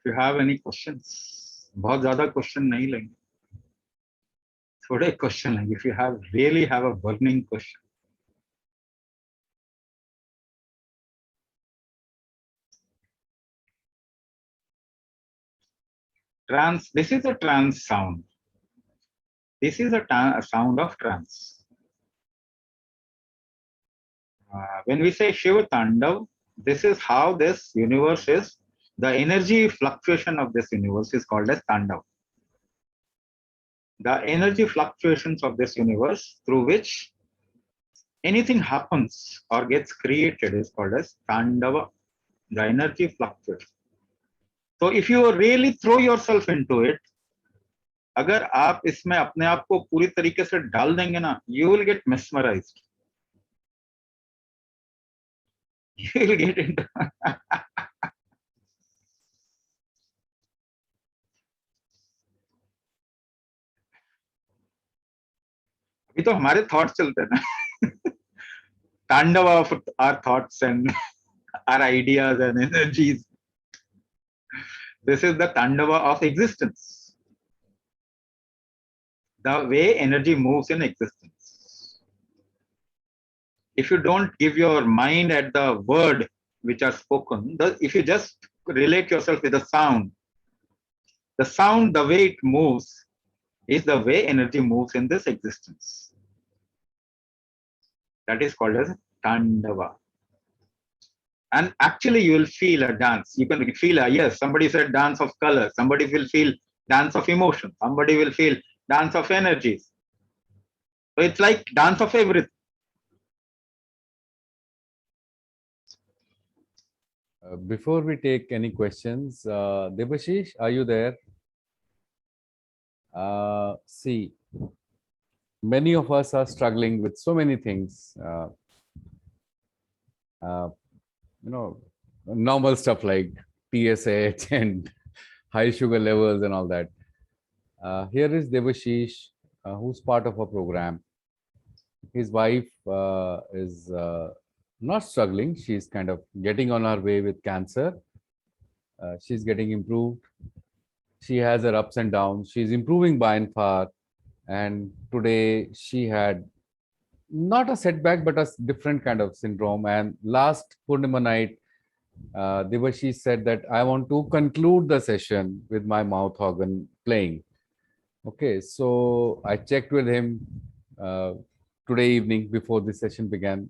If you have any questions, बहुत ज्यादा question नहीं लेंगे, थोड़े क्वेश्चन लेंगे. If you really have a burning question. Trance. This is a trance sound. This is a sound of trance. When we say Shiva Tandav, this is how this universe is. The energy fluctuation of this universe is called as Tandav. The energy fluctuations of this universe through which anything happens or gets created is called as Tandava. The energy fluctuates. So if you really throw yourself into it, अगर आप इसमें अपने आप को पूरी तरीके से डाल देंगे ना, you will get mesmerized. You will get into अभी तो हमारे थॉट्स चलते हैं ना. Tandava of our thoughts and our ideas and energies. This is the Tandava of existence. The way energy moves in existence. If you don't give your mind at the word which are spoken, if you just relate yourself with the sound, the way it moves is the way energy moves in this existence. That is called as Tandava. And actually you will feel a dance. You can feel yes, somebody said dance of color. Somebody will feel dance of emotion. Somebody will feel dance of energies. So it's like dance of everything. Before we take any questions, Debashish, are you there? See, many of us are struggling with so many things. Normal stuff like TSH and high sugar levels and all that. Here is Debashish, who's part of a program. His wife is not struggling. She's kind of getting on her way with cancer. She's getting improved. She has her ups and downs. She's improving by and far. And today she had not a setback, but a different kind of syndrome. And last Purnima night, Debashish said that I want to conclude the session with my mouth organ playing. Okay, so I checked with him today evening before the session began.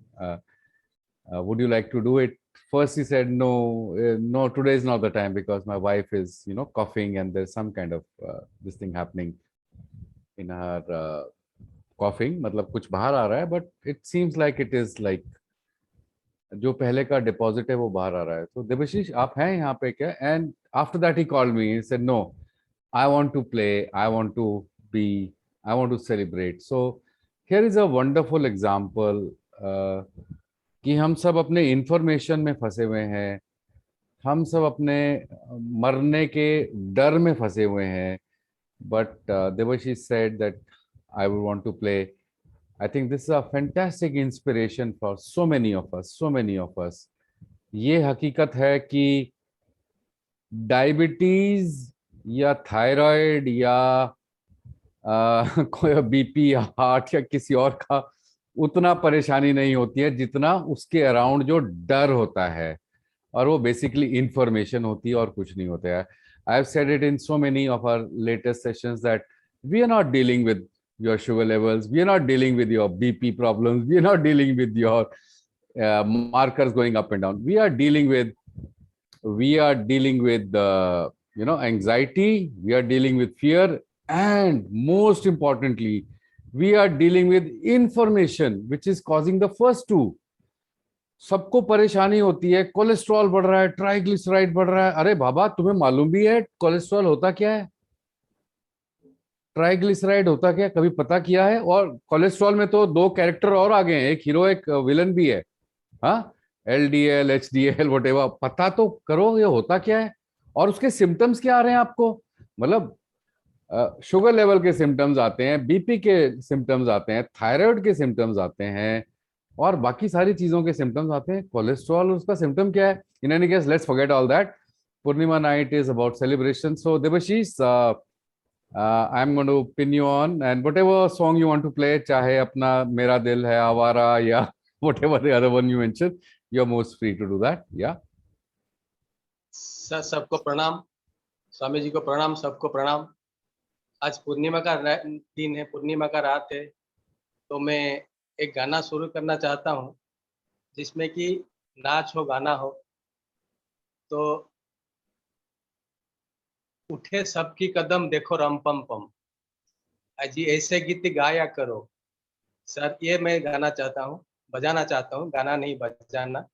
Would you like to do it? First he said no, no, today is not the time because my wife is coughing and there's some kind of this thing happening in her coughing. मतलब कुछ बाहर आ रहा है, but it seems like it is like जो पहले का deposit है वो बाहर आ रहा है. So Debashish, आप हैं यहाँ पे क्या? And after that he called me. He said no, I want to play, I want to be, I want to celebrate. So here is a wonderful example कि हम सब अपने इंफॉर्मेशन में फंसे हुए हैं, हम सब अपने मरने के डर में फंसे हुए हैं. But Debashish said that I would want to play. I think this is a fantastic inspiration for so many of us, so many of us. ये हकीकत है कि डायबिटीज या थायराइड या कोई बीपी या हार्ट या किसी और का उतना परेशानी नहीं होती है जितना उसके अराउंड जो डर होता है, और वो बेसिकली इंफॉर्मेशन होती है और कुछ नहीं होता है. I have said it in so many of our latest sessions that we are not dealing with your sugar levels, we are not dealing with your BP problems, we are not dealing with your markers going up and down. We are dealing with anxiety, we are dealing with fear, and most importantly we are dealing with information which is causing the first two. सबको परेशानी होती है, cholesterol बढ़ रहा है, triglyceride बढ़ रहा है. अरे बाबा, तुम्हें मालूम भी है कोलेस्ट्रॉल होता क्या है, ट्राइग्लिसराइड होता क्या, कभी पता किया है? और कोलेस्ट्रॉल में तो दो कैरेक्टर और आ गए हैं, एक हीरो एक विलन भी है. हाँ, LDL HDL व्हाटएवर, पता तो करो ये होता क्या है और उसके सिम्टम्स क्या आ रहे हैं आपको. मतलब शुगर लेवल के सिम्टम्स आते हैं, बीपी के सिम्टम्स आते हैं, थायराइड के सिम्टम्स आते हैं और बाकी सारी चीजों के सिम्टम्स आते हैं. कोलेस्ट्रॉल उसका सिम्टम क्या है? In any case let's forget all that. Purnima night is about celebration. So Debashish, I'm going to pin you on, and whatever song you want to play, चाहे अपना मेरा दिल है आवारा या whatever the other one you mentioned, you're most free to do that. Yeah. Sir सबको प्रणाम, स्वामी जी को प्रणाम, सबको प्रणाम। आज पूर्णिमा का दिन है, पूर्णिमा का रात है, तो मैं एक गाना शुरू करना चाहता हूँ जिसमें कि नाच हो, गाना हो। तो उठे सबकी कदम देखो रम पम पम, अजी ऐसे गीत गाया करो। सर ये मैं गाना चाहता हूँ, बजाना चाहता हूँ, गाना नहीं बजाना।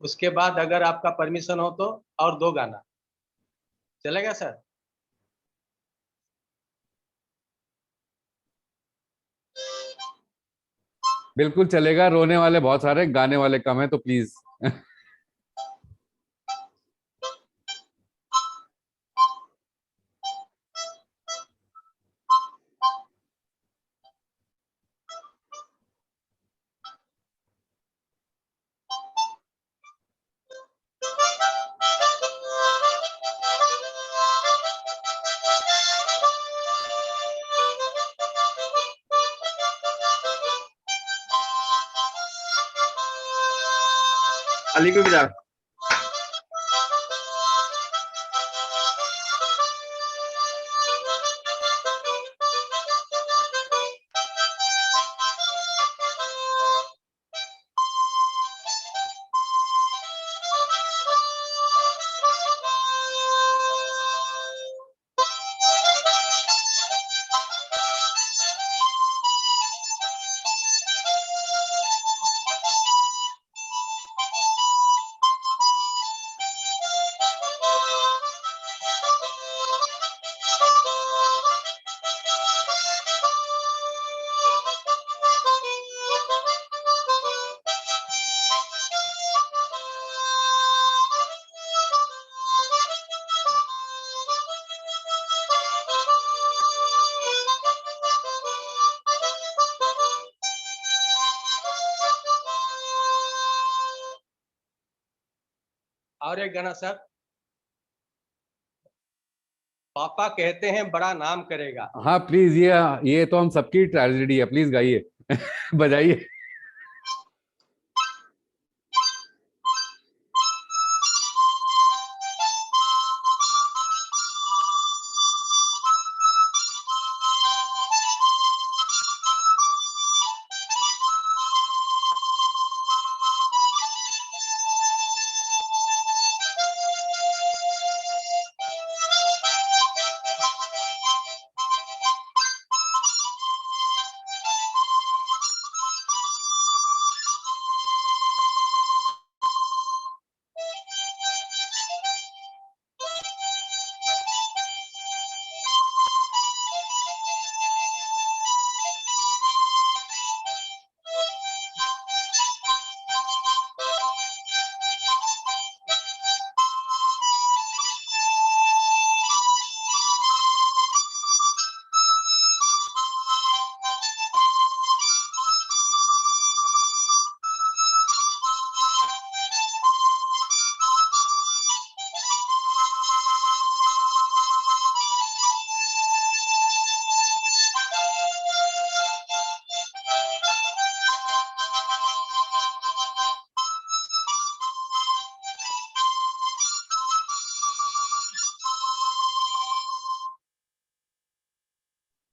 उसके बाद अगर आपका परमिशन हो तो और 2 गाना चलेगा सर? बिल्कुल चलेगा, रोने वाले बहुत सारे, गाने वाले कम है, तो प्लीज। अली को बजा। और एक गाना सर, पापा कहते हैं बड़ा नाम करेगा। हाँ प्लीज, ये तो हम सबकी ट्रेजेडी है, प्लीज गाइए। बजाइए।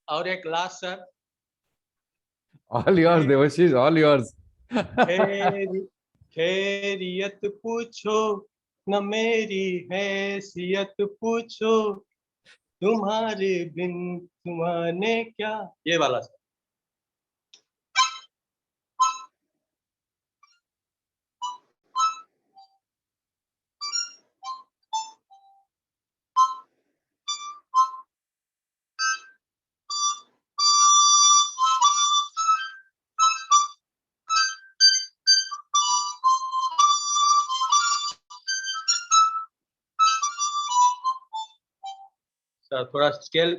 और एक last sir, all yours Debashish, all yours. खैरी खैरियत पूछो न मेरी हैसियत पूछो, तुम्हारे बिन तुम्हाने क्या, ये वाला सर। सर थोड़ा scale,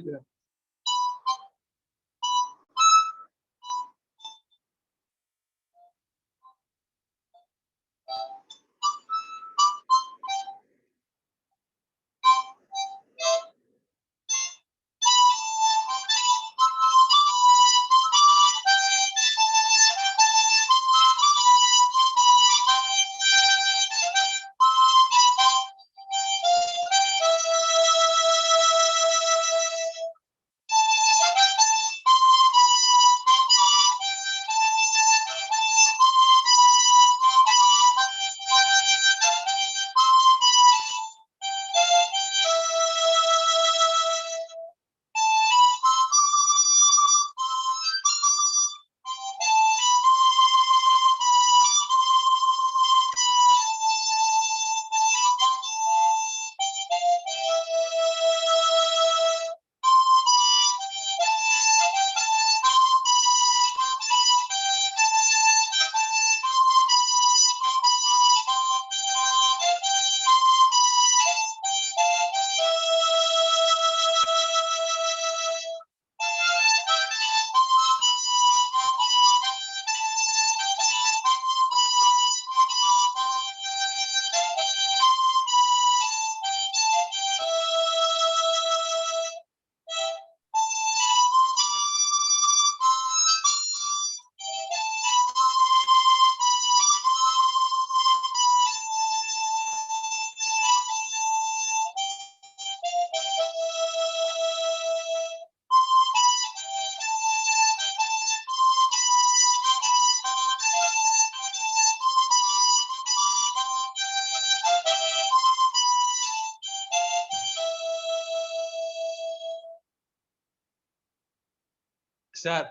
sir.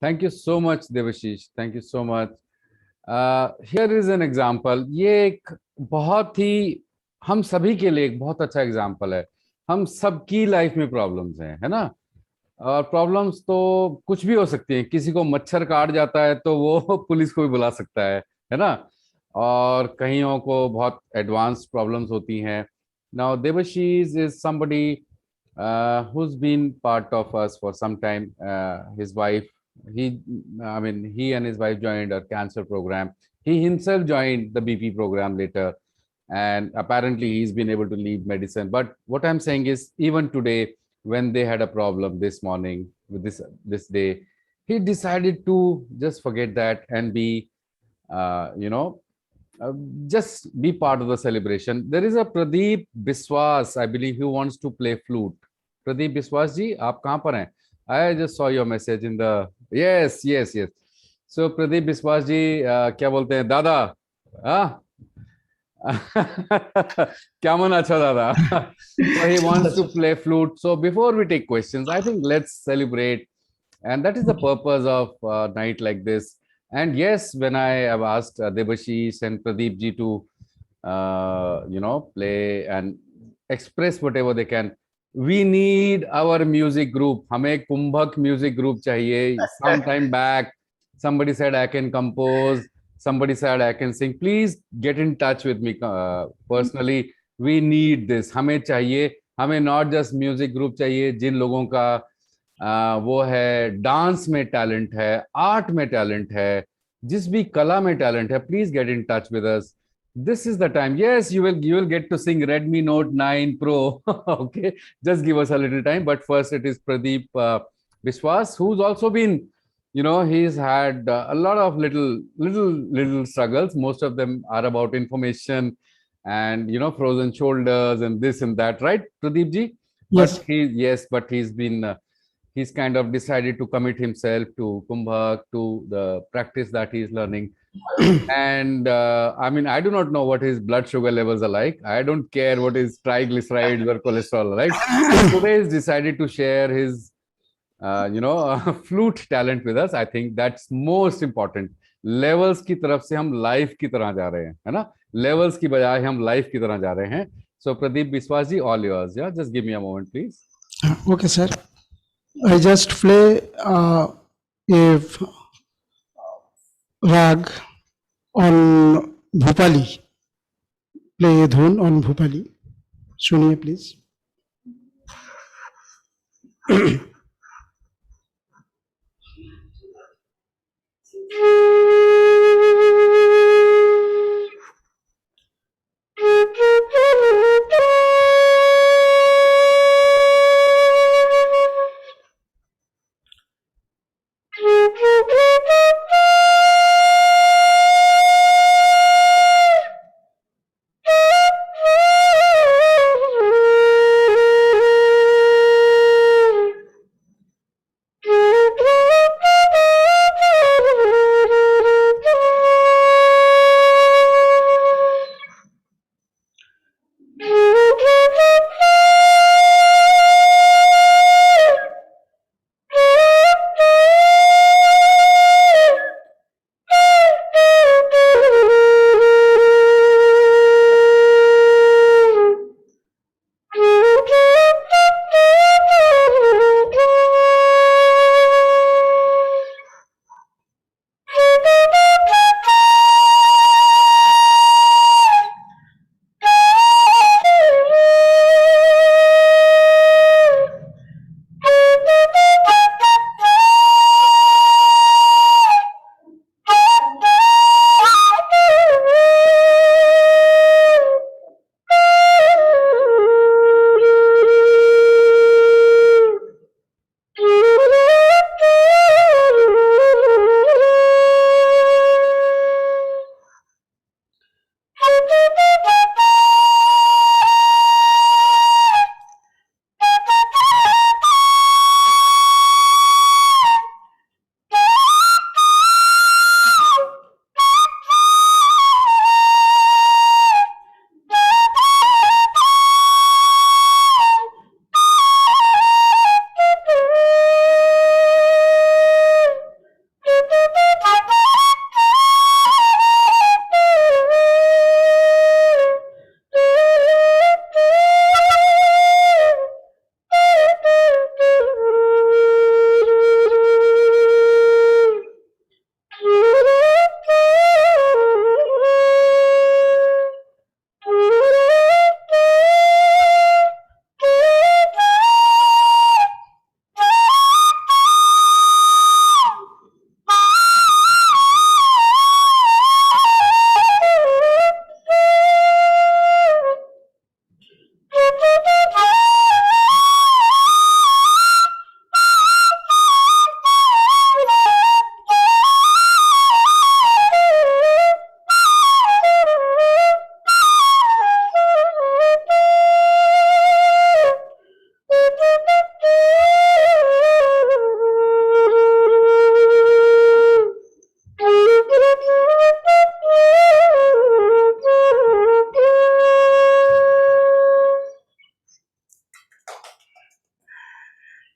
Thank you so much, Devashish. Thank you so much. Here is an example. ये एक बहुत ही हम सभी के लिए एक बहुत अच्छा एग्जाम्पल है. हम सबकी लाइफ में प्रॉब्लम्स हैं, है ना. और प्रॉब्लम्स तो कुछ भी हो सकती हैं. किसी को मच्छर काट जाता है तो वो पुलिस को भी बुला सकता है ना. और कईयों को बहुत एडवांस प्रॉब्लम्स होती हैं. Now Devashish is somebody who's been part of us for some time. His wife, he and his wife joined a cancer program. He himself joined the BP program later, and apparently he's been able to leave medicine. But what I'm saying is, even today, when they had a problem this morning with this day, he decided to just forget that and be, just be part of the celebration. There is a Pradeep Biswas, I believe, who wants to play flute. Pradeep Biswas ji, aap kahan par hain? I just saw your message in the yes. So Pradeep Biswas ji, क्या बोलते हैं दादा? हाँ. क्या मन अच्छा दादा. So he wants to play flute. So before we take questions, I think let's celebrate, and that is the purpose of a night like this. And yes, when I have asked Debashish and Pradeep ji to, play and express whatever they can, we need our music group. हमें एक कुंभक music group चाहिए. Some time back, somebody said I can compose. Somebody said I can sing. Please get in touch with me personally. We need this. हमें चाहिए. हमें not just music group चाहिए. जिन लोगों का वो है डांस में टैलेंट है, आर्ट में टैलेंट है, जिस भी कला में टैलेंट है, please get in touch with us. This is the time. Yes, you will get to sing Redmi Note 9 Pro. Okay, just give us a little time. But first, it is Pradeep Biswas, who's also been, he's had a lot of little struggles. Most of them are about information and frozen shoulders and this and that, right, Pradeep ji? Yes. But he's been he's kind of decided to commit himself to Kumbhak, to the practice that he's learning. And I do not know what his blood sugar levels are like. I don't care what his triglycerides or cholesterol are like. Today he's decided to share his, flute talent with us. I think that's most important. Levels की तरफ से हम life की तरह जा रहे हैं, है ना? Levels की बजाय हम life की तरह जा रहे हैं. So Pradeep Biswas ji, all yours. Yeah, just give me a moment, please. Okay, sir. I just play a rag on Bhupali. Play a dhun on Bhupali. Suniye, please.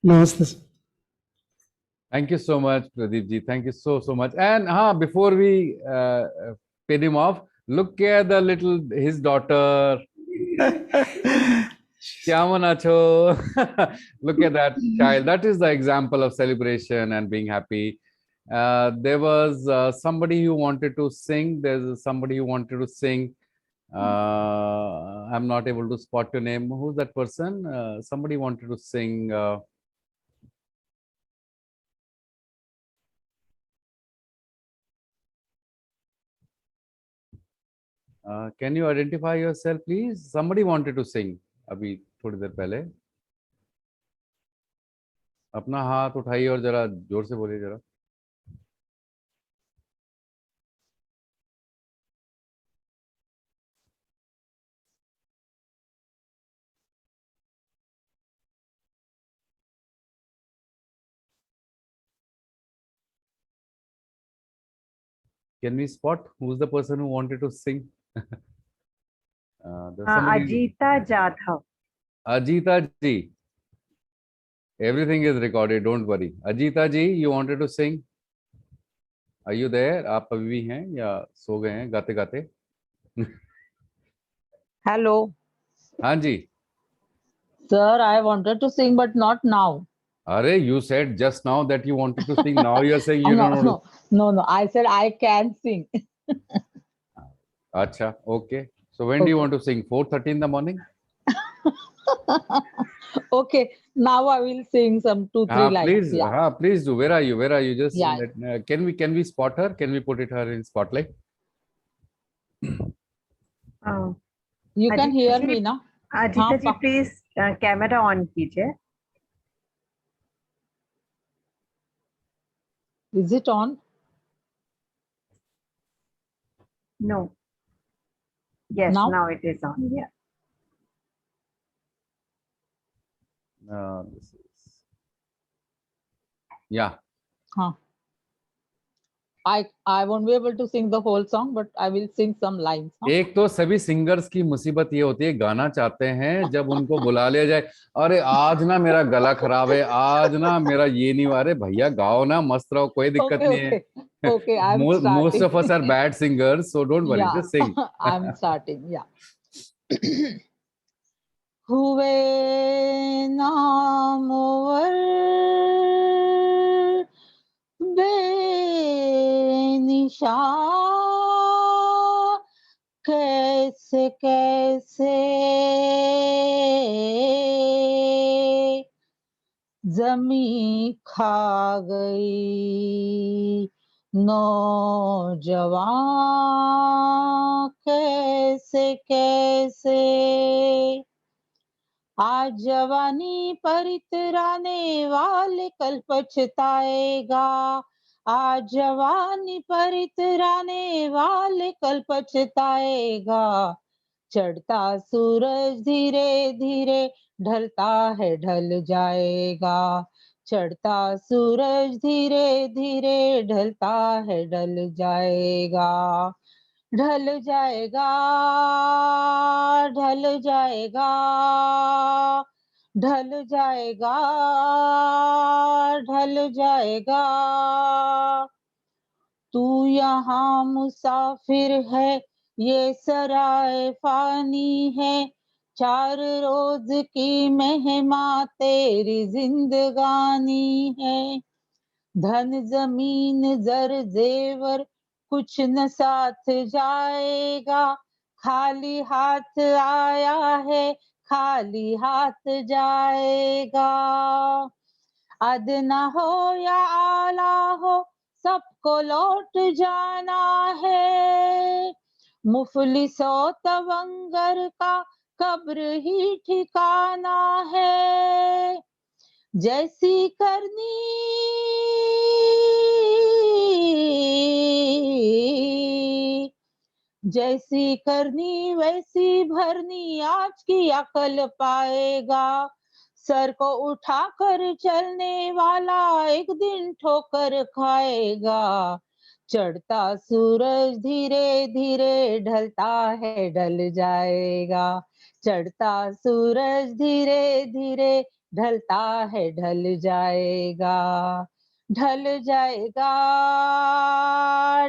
Namaste, sir. Thank you so much, Pradeep ji. Thank you so much. And before we pin him off, look at his daughter. Kyaman acho. Look at that child. That is the example of celebration and being happy. There was somebody who wanted to sing. There's somebody who wanted to sing. I'm not able to spot your name. Who's that person? Somebody wanted to sing. Can you identify yourself, please? Somebody wanted to sing. अभी थोड़ी देर पहले अपना हाथ उठाइए और जरा जोर से बोलिए जरा. Can we spot who's the person who wanted to sing? There's somebody. Ajita Jadhav. Ajita ji. Everything is recorded, don't worry. Ajita ji, you wanted to sing? Are you there? आप अभी भी हैं या सो गए हैं गाते गाते? Hello. हाँ जी. Sir, I wanted to sing, but not now. Arey, you said just now that you wanted to sing. Now you're saying you don't want to. No. I said I can sing. Acha, okay. So when do you want to sing? 4:30 in the morning? Okay, now I will sing some 2-3 lines. Please, Yeah. please do. Where are you? Where are you? Just Yeah. can we spot her? Can we put her in spotlight? You can hear Ajita ji, me now. Ajita ji, please camera on कीजिए. Is it on? No. Yes, Now? now it is on. Yeah. This is... Yeah. Huh. I won't be able to sing the whole song, but I will sing some lines. Huh? एक तो सभी singers की मुसीबत ये होती है, गाना चाहते हैं, जब उनको बुला लिया जाए, अरे आज ना मेरा गला खराब है, आज ना मेरा ये नहीं, अरे भैया गाओ ना, मस्त रहो, कोई दिक्कत नहीं है. Okay, I'm starting. Most of us are bad singers, so don't worry, just sing. I'm starting. Yeah. हुए नामवर बेनिशा कैसे कैसे जमी खा गई नौजवान कैसे कैसे आज जवानी पर इतराने वाले कल पछताएगा आज जवानी पर इतराने वाले कल पछताएगा चढ़ता सूरज धीरे धीरे ढलता है ढल जाएगा चढ़ता सूरज धीरे धीरे ढलता है ढल जाएगा ढल जाएगा ढल जाएगा ढल जाएगा ढल जाएगा तू यहाँ मुसाफिर है ये सराय फानी है 4 रोज की मेहमा तेरी जिंदगानी है धन जमीन जर जेवर कुछ न साथ जाएगा खाली हाथ आया है खाली हाथ जाएगा अदना हो या आला हो सबको लौट जाना है मुफलिसो तवंगर का कब्र ही ठिकाना है जैसी करनी जैसी करनी वैसी भरनी आज की अकल पाएगा सर को उठाकर चलने वाला एक दिन ठोकर खाएगा चढ़ता सूरज धीरे धीरे ढलता है ढल जाएगा चढ़ता सूरज धीरे धीरे ढलता है ढल जाएगा, ढल जाएगा,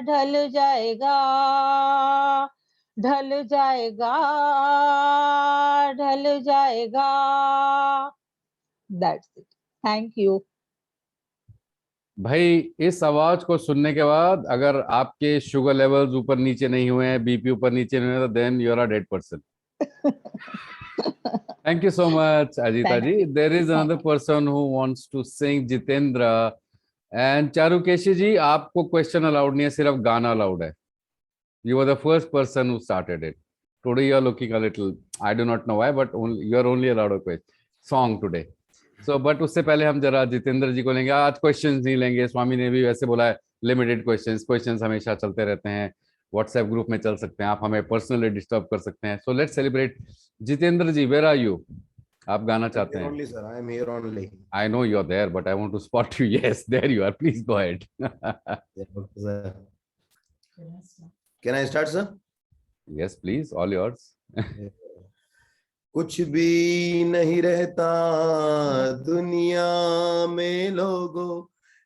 ढल जाएगा, ढल जाएगा, ढल जाएगा. That's it. Thank you. भाई इस आवाज को सुनने के बाद अगर आपके शुगर लेवल्स ऊपर नीचे नहीं हुए हैं, बीपी ऊपर नीचे नहीं हुए, तो then you are a dead person. Thank you so much, Ajita Thank ji. you. There is another person who wants to sing, Jitendra. And Charukeshi ji, आपको क्वेश्चन अलाउड नहीं है, सिर्फ गाना अलाउड है. You were the first person who started it. Today you are looking a little, I do not know why, but you are only allowed a question, song today. So, but उससे पहले हम जरा जितेंद्र जी को लेंगे. आज questions नहीं लेंगे, स्वामी ने भी वैसे बोला है लिमिटेड क्वेश्चंस हमेशा चलते रहते हैं. व्हाट्सएप ग्रुप में चल सकते हैं, आप हमें पर्सनली डिस्टर्ब कर सकते हैं. So let's celebrate. Jitendra ji, where are you? आप गाना चाहते हैं? Only sir, I am here only. I know you're there, but I want to spot you. Yes, there you are. Please go ahead. Yeah, okay, sir. Can I start, sir? Yes, please. All yours. कुछ भी नहीं रहता दुनिया में लोगों,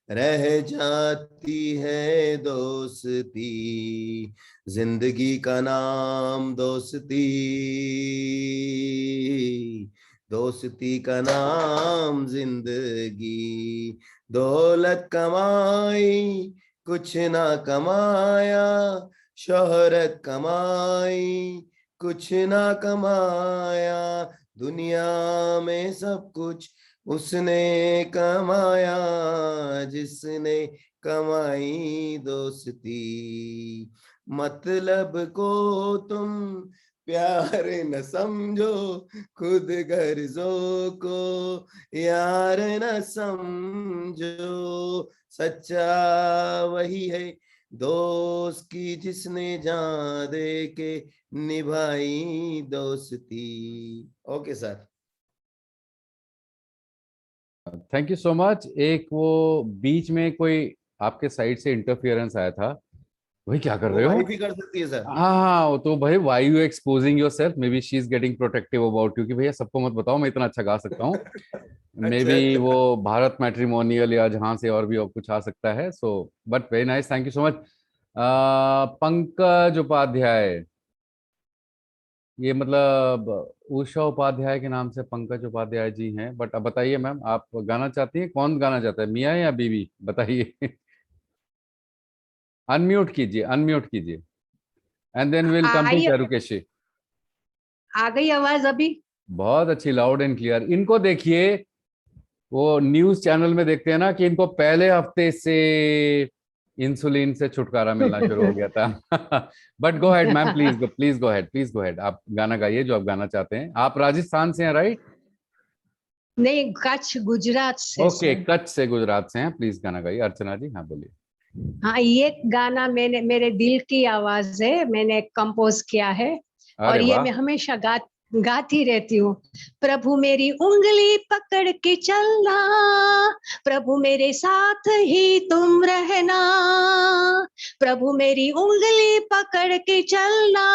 रह जाती है दोस्ती, जिंदगी का नाम दोस्ती, दोस्ती का नाम जिंदगी. दौलत कमाई कुछ ना कमाया, शोहरत कमाई कुछ ना कमाया, दुनिया में सब कुछ उसने कमाया, जिसने कमाई दोस्ती. मतलब को तुम प्यार न समझो, खुद गर्जों को यार न समझो, सच्चा वही है दोस्त की जिसने जान दे के निभाई दोस्ती. Okay sir. Thank you so much. एक वो बीच में कोई आपके साइड से इंटरफियरेंस आया था, वही क्या कर रहे हो? भी कर सकती है सर. हाँ, तो भाई why you exposing yourself? May be she is getting protective about you कि भैया सबको मत बताओ, मैं इतना अच्छा गा सकता हूँ. मे बी वो भारत मैट्रिमोनियल या जहां से और भी और कुछ आ सकता है. So but very nice, thank you so much. Pankaj Upadhyay, ये मतलब उषा उपाध्याय के नाम से पंकज उपाध्याय जी हैं. बट अब बताइए मैम, आप गाना चाहती हैं? कौन गाना चाहता है, मियाँ या बीवी? बताइए. अनम्यूट कीजिए, अनम्यूट कीजिए. And then will come to Charukeshi. आ गई आवाज अभी? बहुत अच्छी, लाउड एंड क्लियर. इनको देखिए, वो न्यूज चैनल में देखते हैं ना कि इनको पहले हफ्ते से इंसुलिन से छुटकारा मिलना शुरू हो गया था. But go head ma'am, please go, please go head, please go head. आप गाना गाइए जो आप गाना चाहते हैं. आप राजस्थान से हैं, राइट? नहीं, कच्छ गुजरात से. ओके, कच्छ से, गुजरात से हैं. प्लीज गाना गाइए. अर्चना जी, हाँ बोलिए. हाँ, ये गाना मैंने, मेरे दिल की आवाज है, मैंने कंपोज किया है. और ये मैं हमेशा गाती रहती हूँ. प्रभु मेरी उंगली पकड़ के चलना, प्रभु मेरे साथ ही तुम रहना, प्रभु मेरी उंगली पकड़ के चलना,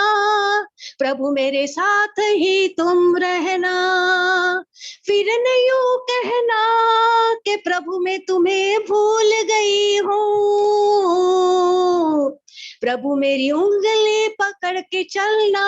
प्रभु मेरे साथ ही तुम रहना, फिर न यूं कहना कि प्रभु मैं तुम्हें भूल गई हूँ, प्रभु मेरी उंगली पकड़ के चलना,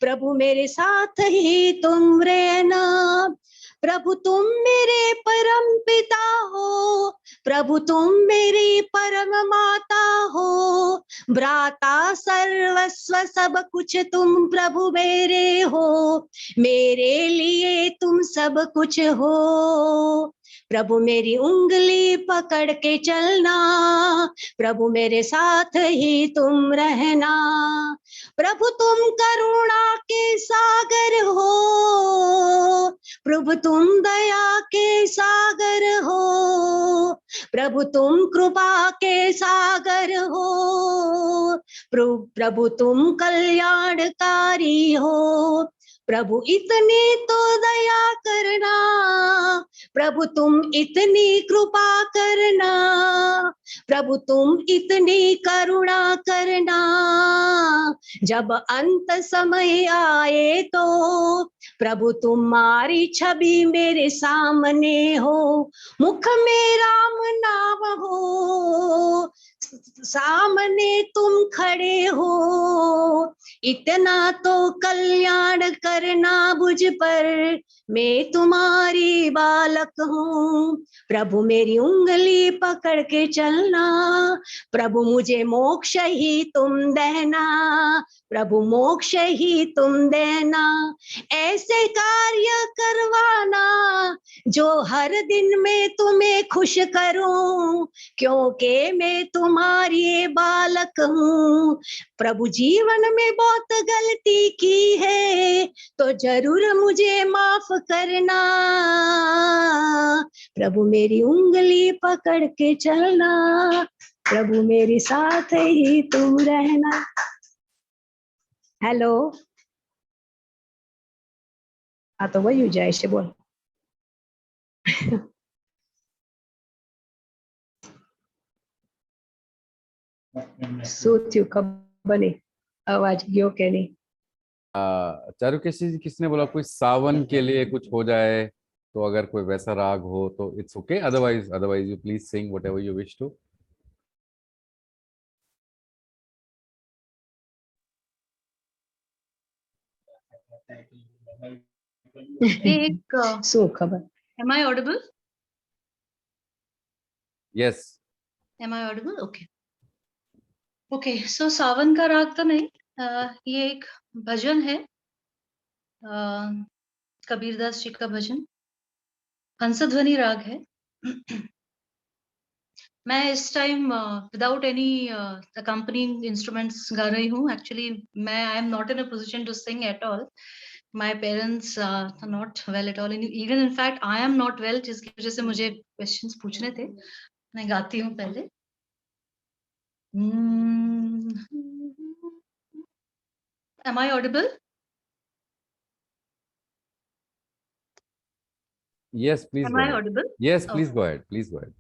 प्रभु मेरे साथ ही तुम रहना, प्रभु तुम मेरे परम पिता हो, प्रभु तुम मेरी परम माता हो, भ्राता सर्वस्व सब कुछ तुम प्रभु मेरे हो, मेरे लिए तुम सब कुछ हो, प्रभु मेरी उंगली पकड़ के चलना, प्रभु मेरे साथ ही तुम रहना, प्रभु तुम करुणा के सागर हो, प्रभु तुम दया के सागर हो, प्रभु तुम कृपा के सागर हो, प्रभु तुम कल्याणकारी हो, प्रभु इतनी तो दया करना, प्रभु तुम इतनी कृपा करना, प्रभु तुम इतनी करुणा करना, जब अंत समय आए तो प्रभु तुम्हारी छवि मेरे सामने हो, मुख में राम नाम हो, सामने तुम खड़े हो, इतना तो कल्याण करना मुझ पर, मैं तुम्हारी बालक हूँ। प्रभु मेरी उंगली पकड़ के चलना, प्रभु मुझे मोक्ष ही तुम देना, प्रभु मोक्ष ही तुम देना। ऐसे कार्य करवाना जो हर दिन मैं तुम्हें खुश करूं, क्योंकि मैं तुम्हारी बालक हूँ। प्रभु जीवन में बहुत गलती की है तो जरूर मुझे माफ करना, प्रभु मेरी उंगली पकड़ के चलना, प्रभु मेरे साथ ही तुम रहना। हेलो, हाँ तो वही हो जाए से बोल। શું થયું ખબર નહીં, અવાજ ગયો કે નહીં? चारुकेशी जी, किसने बोला कोई सावन के लिए कुछ हो जाए, तो अगर कोई वैसा राग हो तो it's okay, otherwise you please sing whatever you wish to. एक શું ખબર? am I audible? यस, Am I audible? Okay. Okay, so सावन का राग तो नहीं, ये एक भजन है, कबीरदास जी का भजन, हंसध्वनि राग है। मैं इस time without any accompanying instruments गा रही हूँ। एक्चुअली मैं I am not in a position to sing at all. My parents are not well at all, even in fact I am not well, जिसकी वजह से मुझे क्वेश्चंस पूछने थे। मैं गाती हूँ पहले। Am I audible? yes, please Am go I ahead. audible? Yes, please Okay. go ahead, please go ahead.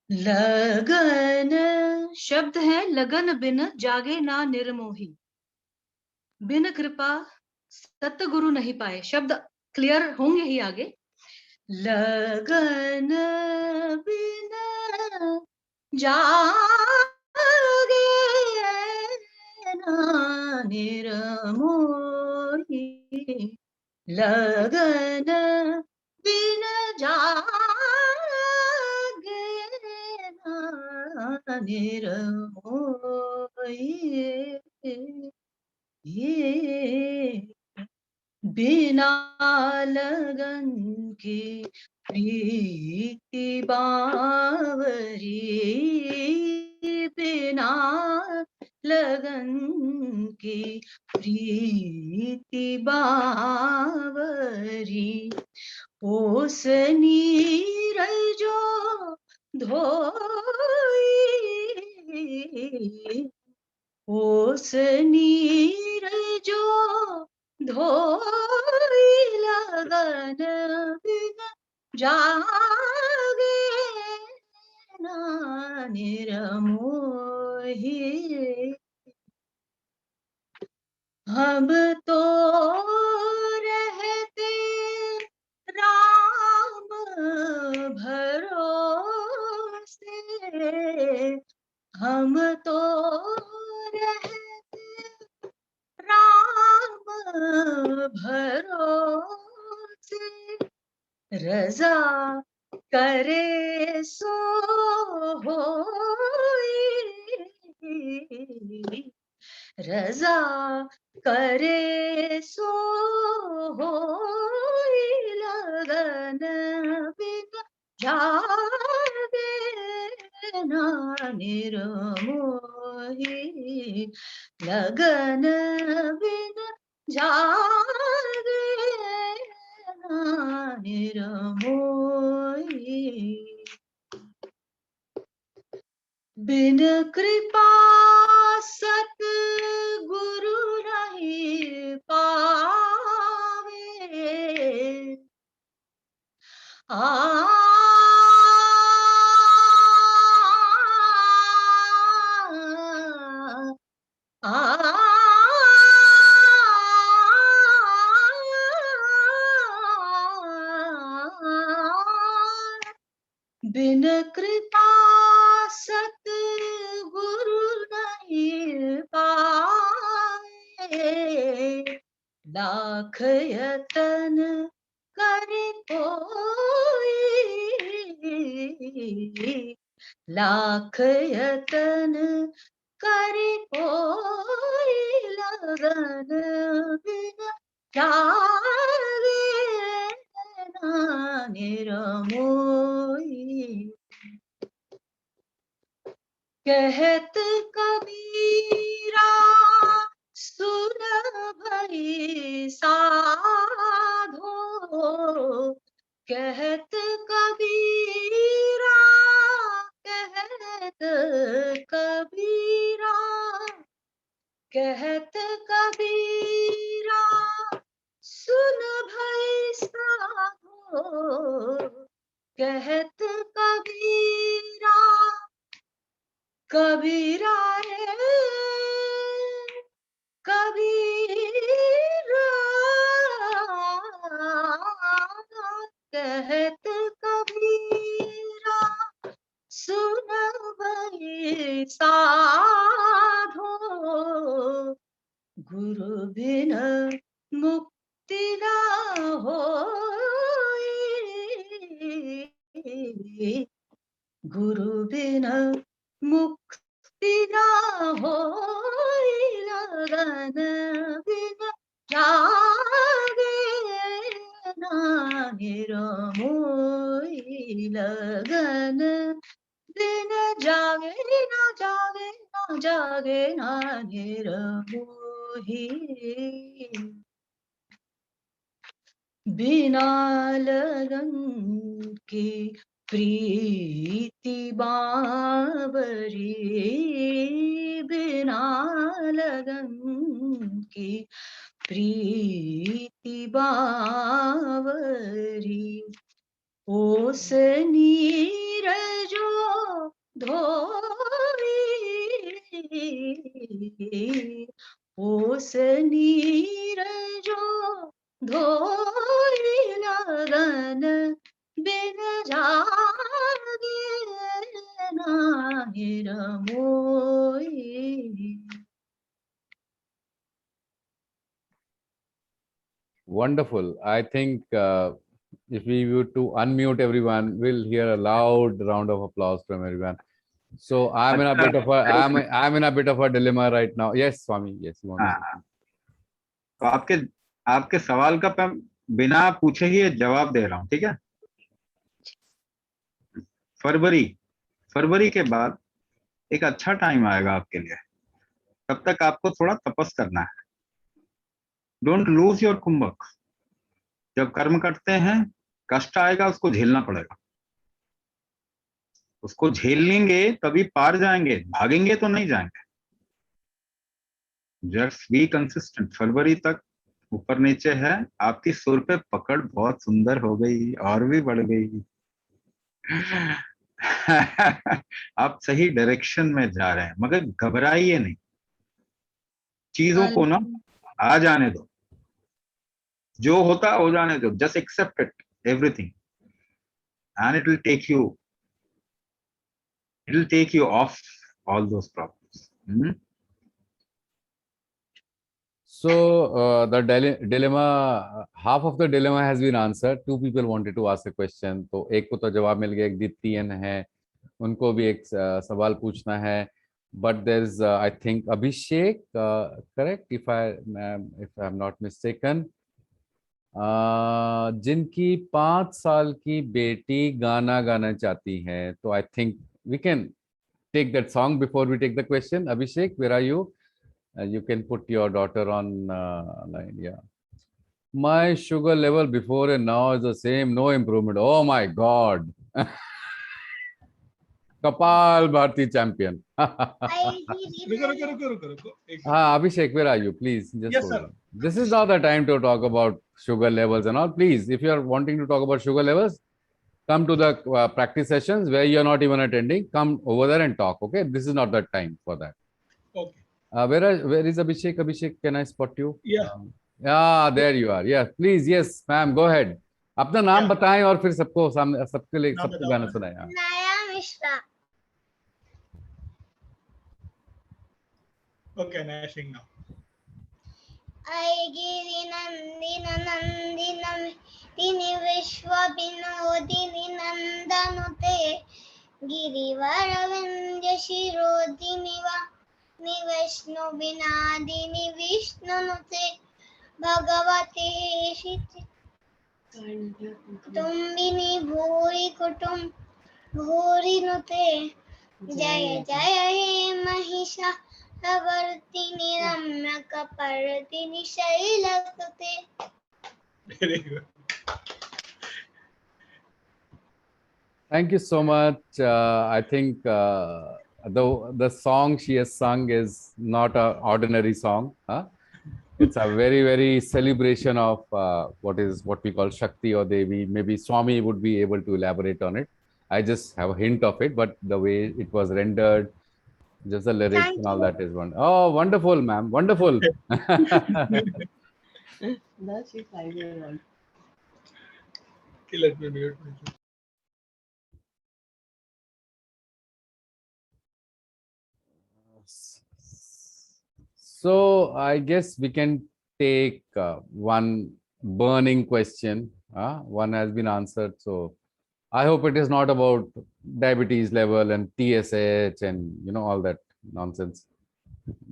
लगन शब्द है, लगन बिन जागे ना निर्मोही, बिन कृपा सतगुरु नहीं पाए। शब्द क्लियर होंगे ही आगे। लगन बिन जागे ना निर्मोही, लगन बिन जागे ना निर्मोही, ये बिना लगन की प्रीति बावरी, बिना लगन की प्रीति बावरी, ओस नीरजो धोई, ओस नीरजो धोई, लगन बिन जागे ना निर्मोही, अब तो रहते राम भरोसे, हम तो रहते राम भरोसे, रजा करे सो होई, रजा करे सो लगन बिन जागे ना निरमोही, बिन कृपा सत गुरु नहीं पावे। बिन कृपा सत गुरु नहीं पाए, लाख यतन करे कोई, लाख यतन करे कोई, लगन बिन जागे ना निरमोही। कहत कबीरा सुन भई साधो, कहत कबीरा, कहत कबीरा, कहत कबीरा सुन भई साधो, कहत कबीरा, कबीरा रे कबीरा, कहत कबीरा सुन भई साधो, गुरु बिन मुक्ति न होई, गुरु बिन मुक्ति न होई, लगन बिन जागे ना निरमोही, लगन बिन जागे ना जागे ना जागे ना निरमोही। बिना लगन की प्रीति बावरी, बिना लगन की प्रीति बावरी, ओस नीरजो धोई, ओस नीरजो धोई, लगन बिन जागे ना Nirmohi. Wonderful. I think if we were to unmute everyone, we'll hear a loud round of applause from everyone. So I'm in a bit of a I'm in a bit of a dilemma right now. Yes, Swami. Yes, you want to say? तो आपके सवाल का मैं बिना पूछे ही जवाब दे रहा हूँ, ठीक है। फरवरी के बाद एक अच्छा टाइम आएगा आपके लिए, तब तक आपको थोड़ा तपस करना है। Don't lose your kumbhak. जब कर्म करते हैं कष्ट आएगा, उसको झेलना पड़ेगा, उसको झेल लेंगे तभी पार जाएंगे, भागेंगे तो नहीं जाएंगे। Just be consistent. फरवरी तक ऊपर नीचे है, आपकी सुर पे पकड़ बहुत सुंदर हो गई और भी बढ़ गई। आप सही डायरेक्शन में जा रहे हैं, मगर घबराइए नहीं, चीजों को ना आ जाने दो, जो होता हो जाने दो। Just accept it everything and it will take you off all those problems. So the dilemma, half of the dilemma has been answered. Two people wanted to ask a question. तो एक को तो जवाब मिल गया, एक दीप्तियन है, उनको भी एक सवाल पूछना है. But there's I think Abhishek, correct if I'm not mistaken, जिनकी 5 साल की बेटी गाना गाना चाहती है. तो I think we can take that song before we take the question. Abhishek, where are you? You can put your daughter on line. Yeah. My sugar level before and now is the same. No improvement. Oh my God. Kapal Bharti champion. Abhishek, where are you? Please, just Yes, hold sir. on. This is not the time to talk about sugar levels and all. Please, if you are wanting to talk about sugar levels, come to the practice sessions where you are not even attending. Come over there and talk. Okay, this is not the time for that. Okay. Where is Abhishek? Abhishek, can I spot you? Yeah. Yeah, there you are. Yes, please. Yes, ma'am. Go ahead. अपना नाम Yeah. बताएं और फिर सबको सामने सबके लिए नाम सबको बताओ, गाना ma'am. सुनाएं. Naya Mishra. Okay, and I sing now. Aigiri Nandina Nandina Dini Vishwa Binodini Nandanute Girivara Vindya Shirodini Va Nivishnu Binadini Vishnunute Bhagavate Shiti Tumbini Bhuri Kutum Bhuri Nute Jaya Jaya He Mahisha Avartini Ramya Kapartini Shailakute. Very good. Thank you so much. I think the song she has sung is not an ordinary song. Huh? It's a very celebration of what we call Shakti or Devi. Maybe Swami would be able to elaborate on it. I just have a hint of it, but the way it was rendered, just the lyrics Thank and all you. that is one. Oh, wonderful, ma'am. Wonderful. Okay, let me mute. So I guess we can take one burning question. One has been answered. So I hope it is not about diabetes level and TSH and all that nonsense.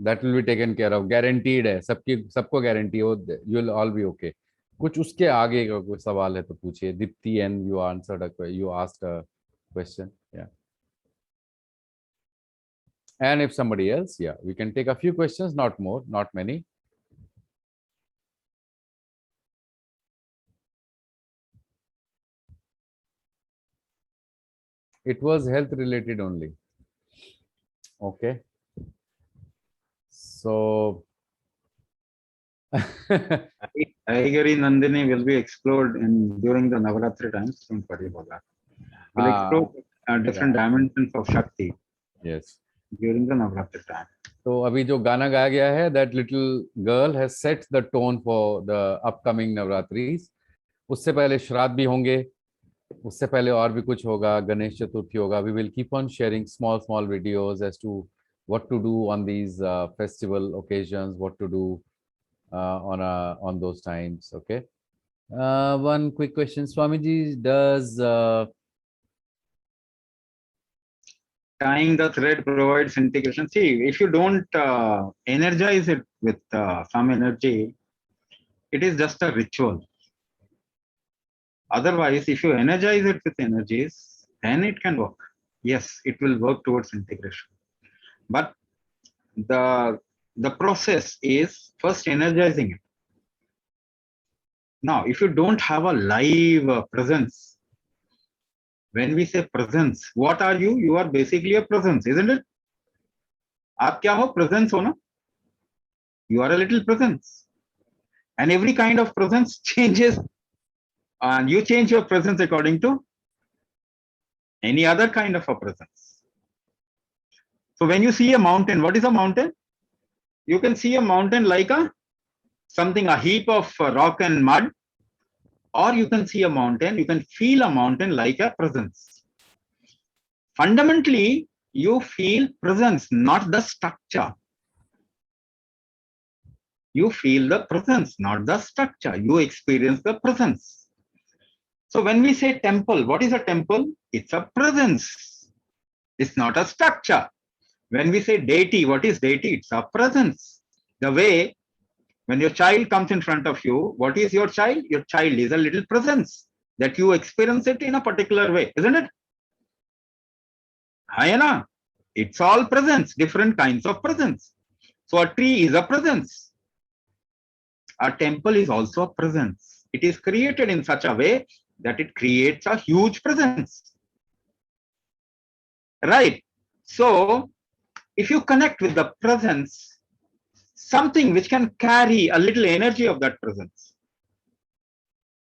That will be taken care of. Guaranteed है. सबको guarantee हो. You will all be okay. कुछ उसके आगे का कोई सवाल है तो पूछिए. Dipti, and you asked a question. Yeah. And if somebody else, yeah, we can take a few questions, not more, not many. It was health related only. Okay. So Aigiri Nandini will be explored during the Navaratri times. Don't worry about that. We'll explore different dimensions of Shakti. Yes. During the Navaratri time. तो अभी जो गाना गाया गया है, that little girl has set the tone for the upcoming Navratris. उससे पहले श्राद्ध भी होंगे, उससे पहले और भी कुछ होगा, गणेश चतुर्थी होगा. We will keep on sharing small videos as to what to do on these festival occasions, what to do on those times. Okay. One quick question, Swamiji, does tying the thread provides integration? See, if you don't energize it with some energy, it is just a ritual. Otherwise, if you energize it with energies, then it can work. Yes, it will work towards integration. But the process is first energizing it. Now, if you don't have a live presence, when we say presence, what are you? You are basically a presence, isn't it? आप क्या हो? Presence हो ना? You are a little presence. And every kind of presence changes. And you change your presence according to any other kind of a presence. So when you see a mountain, what is a mountain? You can see a mountain like a heap of rock and mud, or you can see a mountain, you can feel a mountain like a presence. Fundamentally, you feel presence, not the structure. You feel the presence, not the structure. You experience the presence. So when we say temple, what is a temple? It's a presence. It's not a structure. When we say deity, what is deity? It's a presence. The way when your child comes in front of you, what is your child? Your child is a little presence that you experience it in a particular way, isn't it? Hayana? It's all presence, different kinds of presence. So a tree is a presence. A temple is also a presence. It is created in such a way that it creates a huge presence. Right? So if you connect with the presence, something which can carry a little energy of that presence,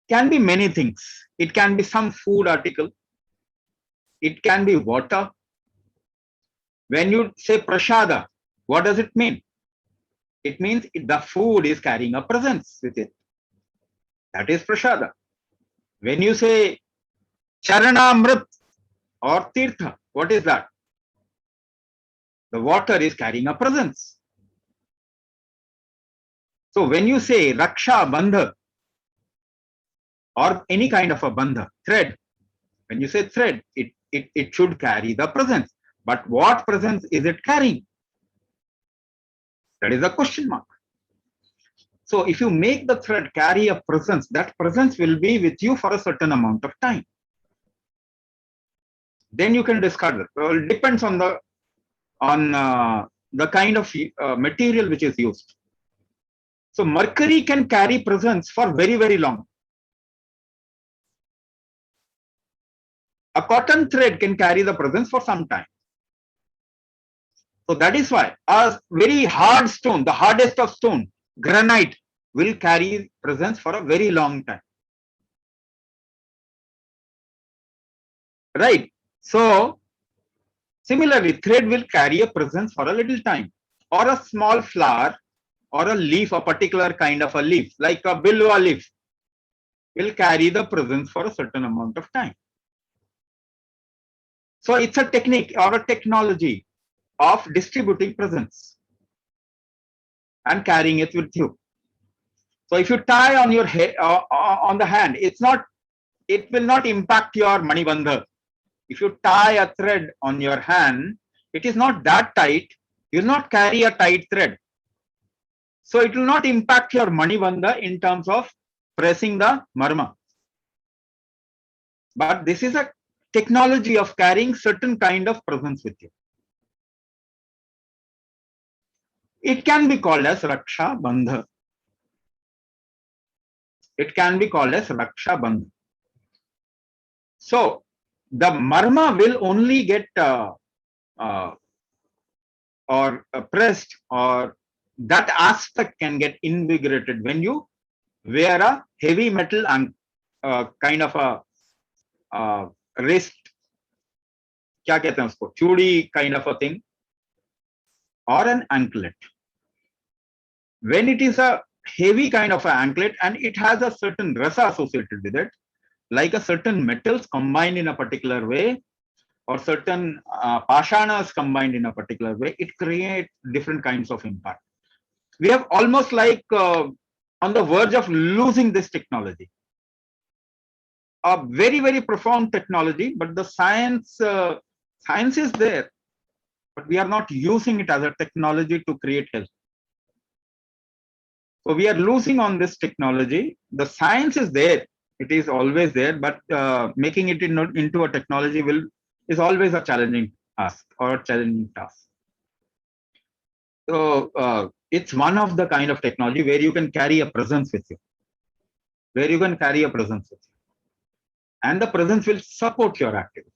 can be many things. It can be some food article. It can be water. When you say prasada, what does it mean? It means the food is carrying a presence with it. That is prasada. When you say charanamrit or tirtha, what is that? The water is carrying a presence. So when you say raksha bandha or any kind of a bandha, thread, when you say thread, it should carry the presence. But what presence is it carrying? That is a question mark. So if you make the thread carry a presence, that presence will be with you for a certain amount of time. Then you can discard it. Well, it depends on the kind of material which is used. So mercury can carry presence for very, very long. A cotton thread can carry the presence for some time. So that is why a very hard stone, the hardest of stone, granite, will carry presence for a very long time. Right? So similarly, thread will carry a presence for a little time, or a small flower or a leaf, a particular kind of a leaf, like a bilwa leaf, will carry the presence for a certain amount of time. So it's a technique or a technology of distributing presence and carrying it with you. So if you tie on your head, on the hand, it will not impact your manibandha. If you tie a thread on your hand, it is not that tight. You will not carry a tight thread. So it will not impact your manibandha in terms of pressing the marma. But this is a technology of carrying certain kind of presence with you. It can be called as Raksha Bandha. It can be called as Raksha Bandha. So the marma will only get pressed, or that aspect can get invigorated when you wear a heavy metal and kind of a wrist, क्या कहते हैं उसको, चूड़ी kind of a thing, or an anklet. When it is a heavy kind of an anklet and it has a certain rasa associated with it, like a certain metals combined in a particular way, or certain pashanas combined in a particular way, it creates different kinds of impact. We have almost like on the verge of losing this technology. A very, very profound technology, but the science is there, but we are not using it as a technology to create health. So we are losing on this technology. The science is there. It is always there, but making it into a technology is always a challenging task or challenging task. So it's one of the kind of technology where you can carry a presence with you, and the presence will support your activity.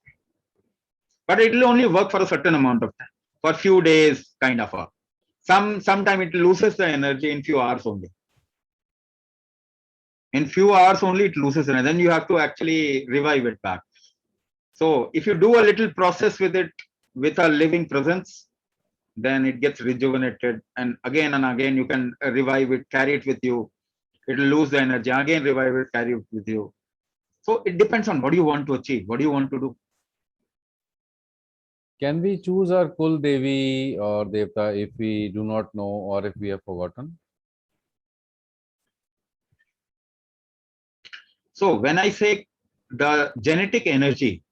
But it will only work for a certain amount of time, for a few days, kind of a. Sometime it loses the energy in few hours only. In few hours only it loses energy, then you have to actually revive it back. So if you do a little process with it, with a living presence, then it gets rejuvenated, and again you can revive it, carry it with you. It will lose the energy, again revive it, carry it with you. So it depends on what you want to achieve, what do you want to do. Can we choose our Kul Devi or Devta if we do not know or if we have forgotten? So when I say the genetic energy,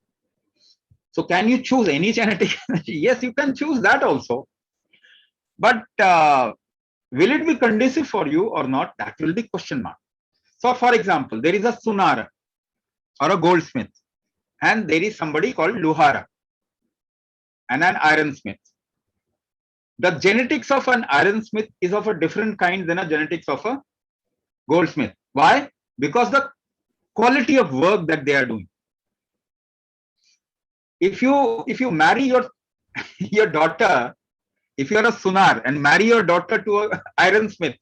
so can you choose any genetic energy? Yes, you can choose that also. But will it be conducive for you or not? That will be question mark. So for example, there is a Sunara or a goldsmith, and there is somebody called Luhara and an ironsmith. the genetics of an ironsmith is of a different kind than a genetics of a goldsmith. Why? Because the quality of work that they are doing. If you marry your your daughter, if you are a sunar and marry your daughter to a ironsmith,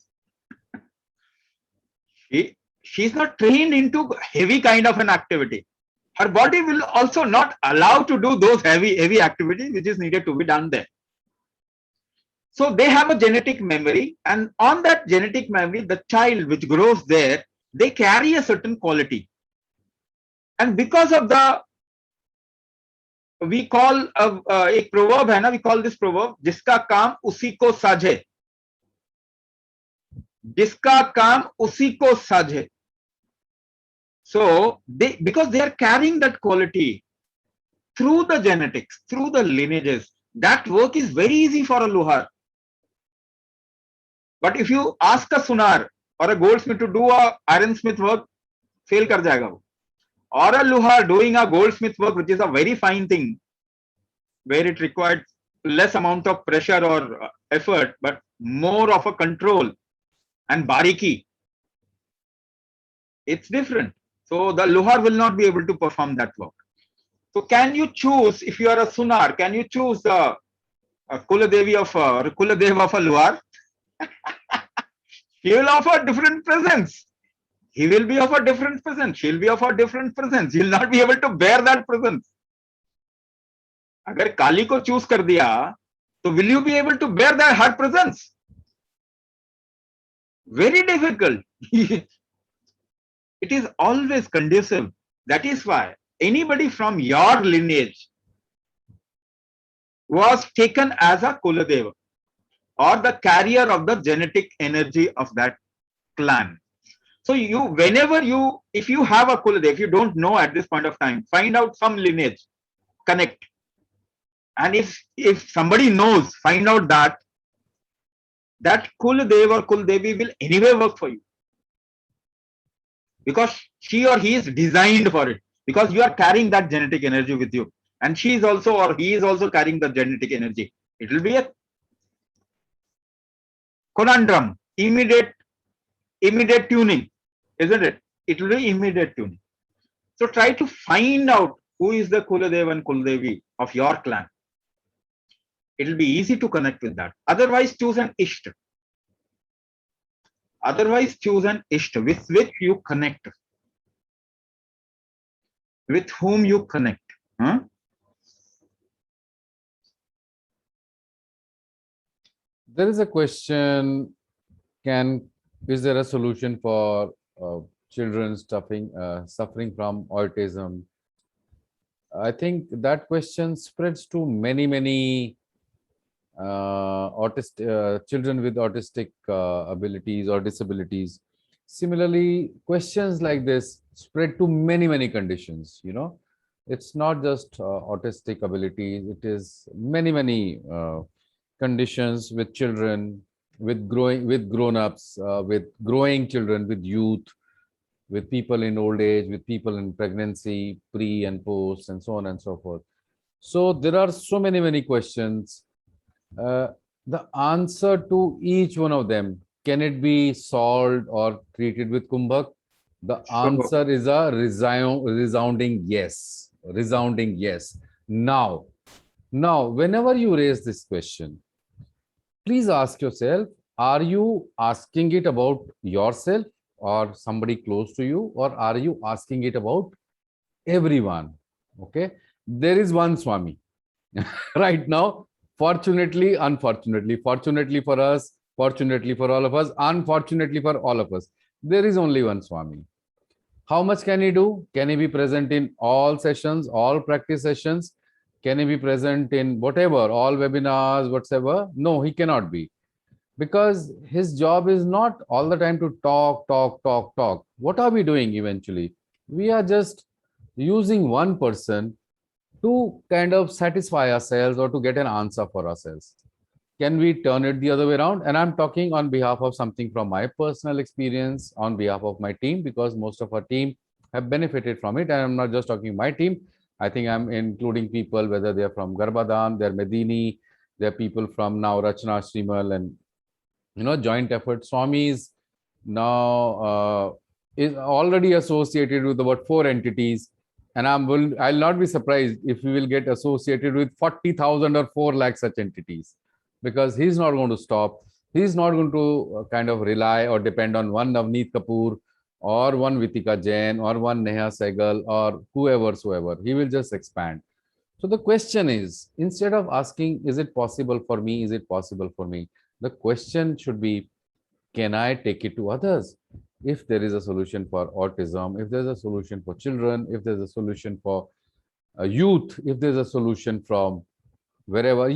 she's not trained into heavy kind of an activity. Her body will also not allow to do those heavy activities which is needed to be done there. So they have a genetic memory, and on that genetic memory, the child which grows there, they carry a certain quality. And because of the, we call a proverb है ना, we call this proverb, जिसका काम उसी को साझे, जिसका काम उसी को साझे. So because they are carrying that quality through the genetics, through the lineages, that work is very easy for a luhar. But if you ask a sunar or a goldsmith to do a ironsmith work, fail kar jayega wo. Or a luhar doing a goldsmith work, which is a very fine thing, where it required less amount of pressure or effort, but more of a control and bariki. It's different. So the luhar will not be able to perform that work. So can you choose, if you are a sunar, can you choose the Kuladevi of Kuladev of a luhar? He will offer different presence. He will be of a different presence. She will be of a different presence. He will not be able to bear that presence. अगर काली को choose कर दिया, तो will you be able to bear that her presence? Very difficult. It is always conducive. That is why anybody from your lineage was taken as a Kuladeva, or the carrier of the genetic energy of that clan. So if you have a Kuladeva, if you don't know at this point of time, find out some lineage, connect. And if somebody knows, find out that Kuladeva or Kuldevi will anyway work for you. Because she or he is designed for it. Because you are carrying that genetic energy with you. And she is also, or he is also carrying the genetic energy. It will be a conundrum, immediate tuning, isn't it? It will be immediate tuning. So try to find out who is the Kuladev and Kuldevi of your clan. It will be easy to connect with that. Otherwise, choose an Ishta. Otherwise, choose an Ishta with which you connect. With whom you connect. Huh? There is a question, is there a solution for children suffering from autism? I think that question spreads to many children with autistic abilities or disabilities. Similarly, questions like this spread to many conditions. You know, it's not just autistic abilities, it is many conditions with children, with grown-ups, with growing children, with youth, with people in old age, with people in pregnancy, pre and post, and so on and so forth. So there are so many questions. The answer to each one of them, can it be solved or treated with Kumbhak? The answer is a resounding yes. Resounding yes. Now, whenever you raise this question, please ask yourself, are you asking it about yourself or somebody close to you, or are you asking it about everyone? Okay, there is one Swami right now. Fortunately, unfortunately, fortunately for us, fortunately for all of us, unfortunately for all of us, there is only one Swami. How much can he do? Can he be present in all sessions, all practice sessions? Can he be present in whatever, all webinars, whatever? No, he cannot be. Because his job is not all the time to talk. What are we doing eventually? We are just using one person to kind of satisfy ourselves or to get an answer for ourselves. Can we turn it the other way around? And I'm talking on behalf of something from my personal experience, on behalf of my team, because most of our team have benefited from it. And I'm not just talking my team. I think I'm including people, whether they're from Garbhadhan, they're Medini, There are people from now Rachna Srimal and joint effort. Swami is now is already associated with about 4 entities, and I'll not be surprised if we will get associated with 40,000 or 4 lakh such entities, because he's not going to stop. He's not going to kind of rely or depend on one Navneet Kapoor or one Vitika Jain or one Neha Sehgal or whoever. He will just expand. So the question is, instead of asking, is it possible for me? Is it possible for me? The question should be, can I take it to others? If there is a solution for autism, if there's a solution for children, if there's a solution for youth, if there's a solution from wherever,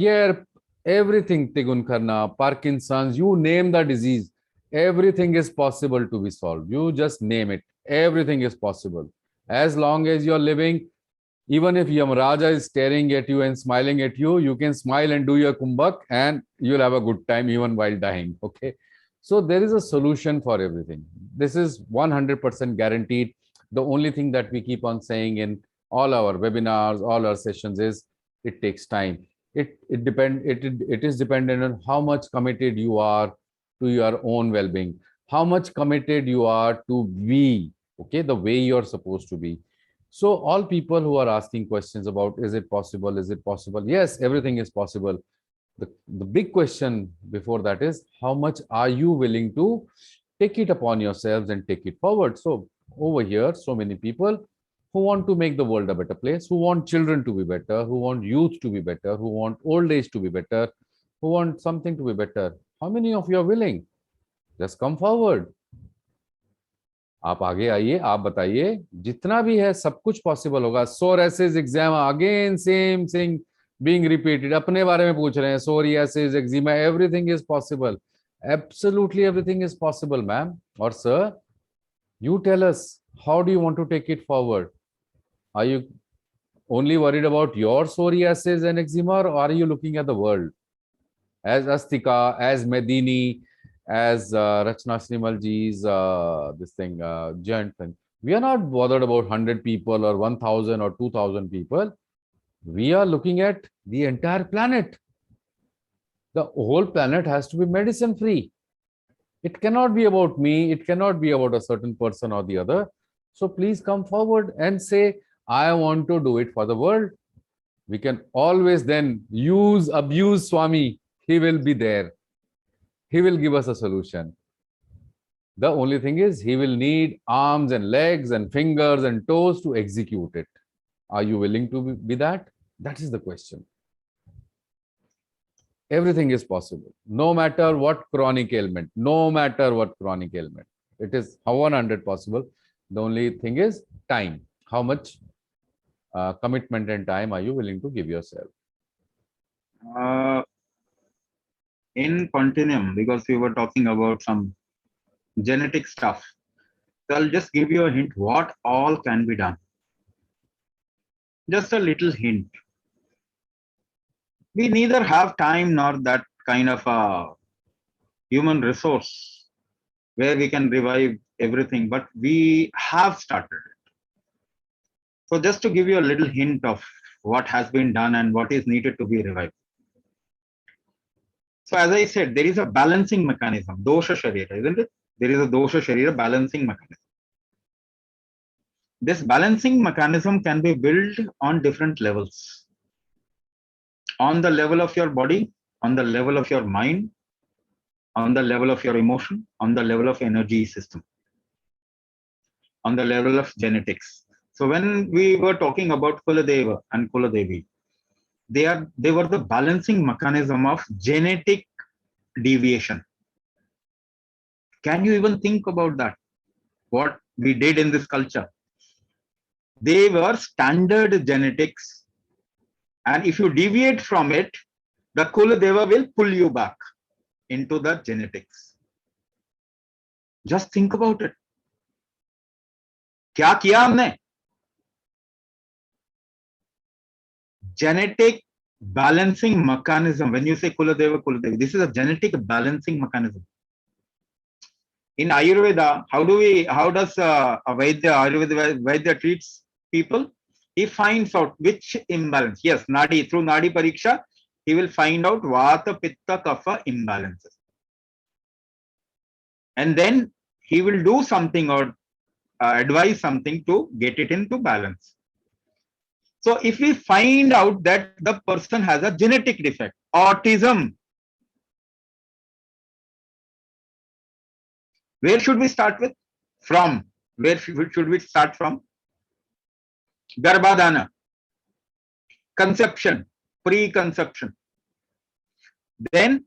everything, Tigun Kharna, Parkinson's, you name the disease, everything is possible to be solved. You just name it. Everything is possible. As long as you're living, even if Yamaraja is staring at you and smiling at you, you can smile and do your kumbhak and you'll have a good time even while dying. Okay. So there is a solution for everything. This is 100% guaranteed. The only thing that we keep on saying in all our webinars, all our sessions is it takes time. It is dependent on how much committed you are to your own well-being, how much committed you are to be, okay, the way you're supposed to be. So all people who are asking questions about, is it possible? Is it possible? Yes, everything is possible. The big question before that is, how much are you willing to take it upon yourselves and take it forward? So over here, so many people who want to make the world a better place, who want children to be better, who want youth to be better, who want old age to be better, who want something to be better. How many of you are willing? Just come forward. आप आगे आइए, आप बताइए, जितना भी है सब कुछ पॉसिबल होगा. Psoriasis exam again, same thing being repeated. अपने बारे में पूछ रहे हैं, psoriasis, eczema, everything is possible. Absolutely everything is possible, ma'am or sir. You tell us, how do you want to take it forward? Are you only worried about your psoriasis and eczema, or are you looking at the world? As Astika, as Medini, as Rachna Srimal ji's giant thing. We are not bothered about 100 people or 1,000 or 2,000 people. We are looking at the entire planet. The whole planet has to be medicine free. It cannot be about me. It cannot be about a certain person or the other. So please come forward and say, I want to do it for the world. We can always then abuse Swami. He will be there. He will give us a solution. The only thing is, he will need arms and legs and fingers and toes to execute it. Are you willing to be that? That is the question. Everything is possible, no matter what chronic ailment, It is 100 possible. The only thing is time. How much commitment and time are you willing to give yourself? In continuum, because we were talking about some genetic stuff, so I'll just give you a hint what all can be done. Just a little hint. We neither have time nor that kind of a human resource where we can revive everything, but we have started it. So just to give you a little hint of what has been done and what is needed to be revived. So as I said, there is a balancing mechanism, dosha sharira, isn't it? There is a dosha sharira balancing mechanism. This balancing mechanism can be built on different levels. On the level of your body, on the level of your mind, on the level of your emotion, on the level of energy system, on the level of genetics. So when we were talking about Kuladeva and Kuladevi, they were the balancing mechanism of genetic deviation. Can you even think about that? What we did in this culture? They were standard genetics, and if you deviate from it, the Kuladeva will pull you back into the genetics. Just think about it. क्या किया हमने? Genetic balancing mechanism. When you say Kuladeva, Kuladevi, this is a genetic balancing mechanism. In Ayurveda, how does a Vaidya treats people? He finds out which imbalance. Yes, Nadi, through Nadi Pariksha, he will find out Vata, Pitta, Kapha imbalances. And then he will do something or advise something to get it into balance. So if we find out that the person has a genetic defect, autism, where should we start with? From where should we start from? Garbhadana, conception, preconception. Then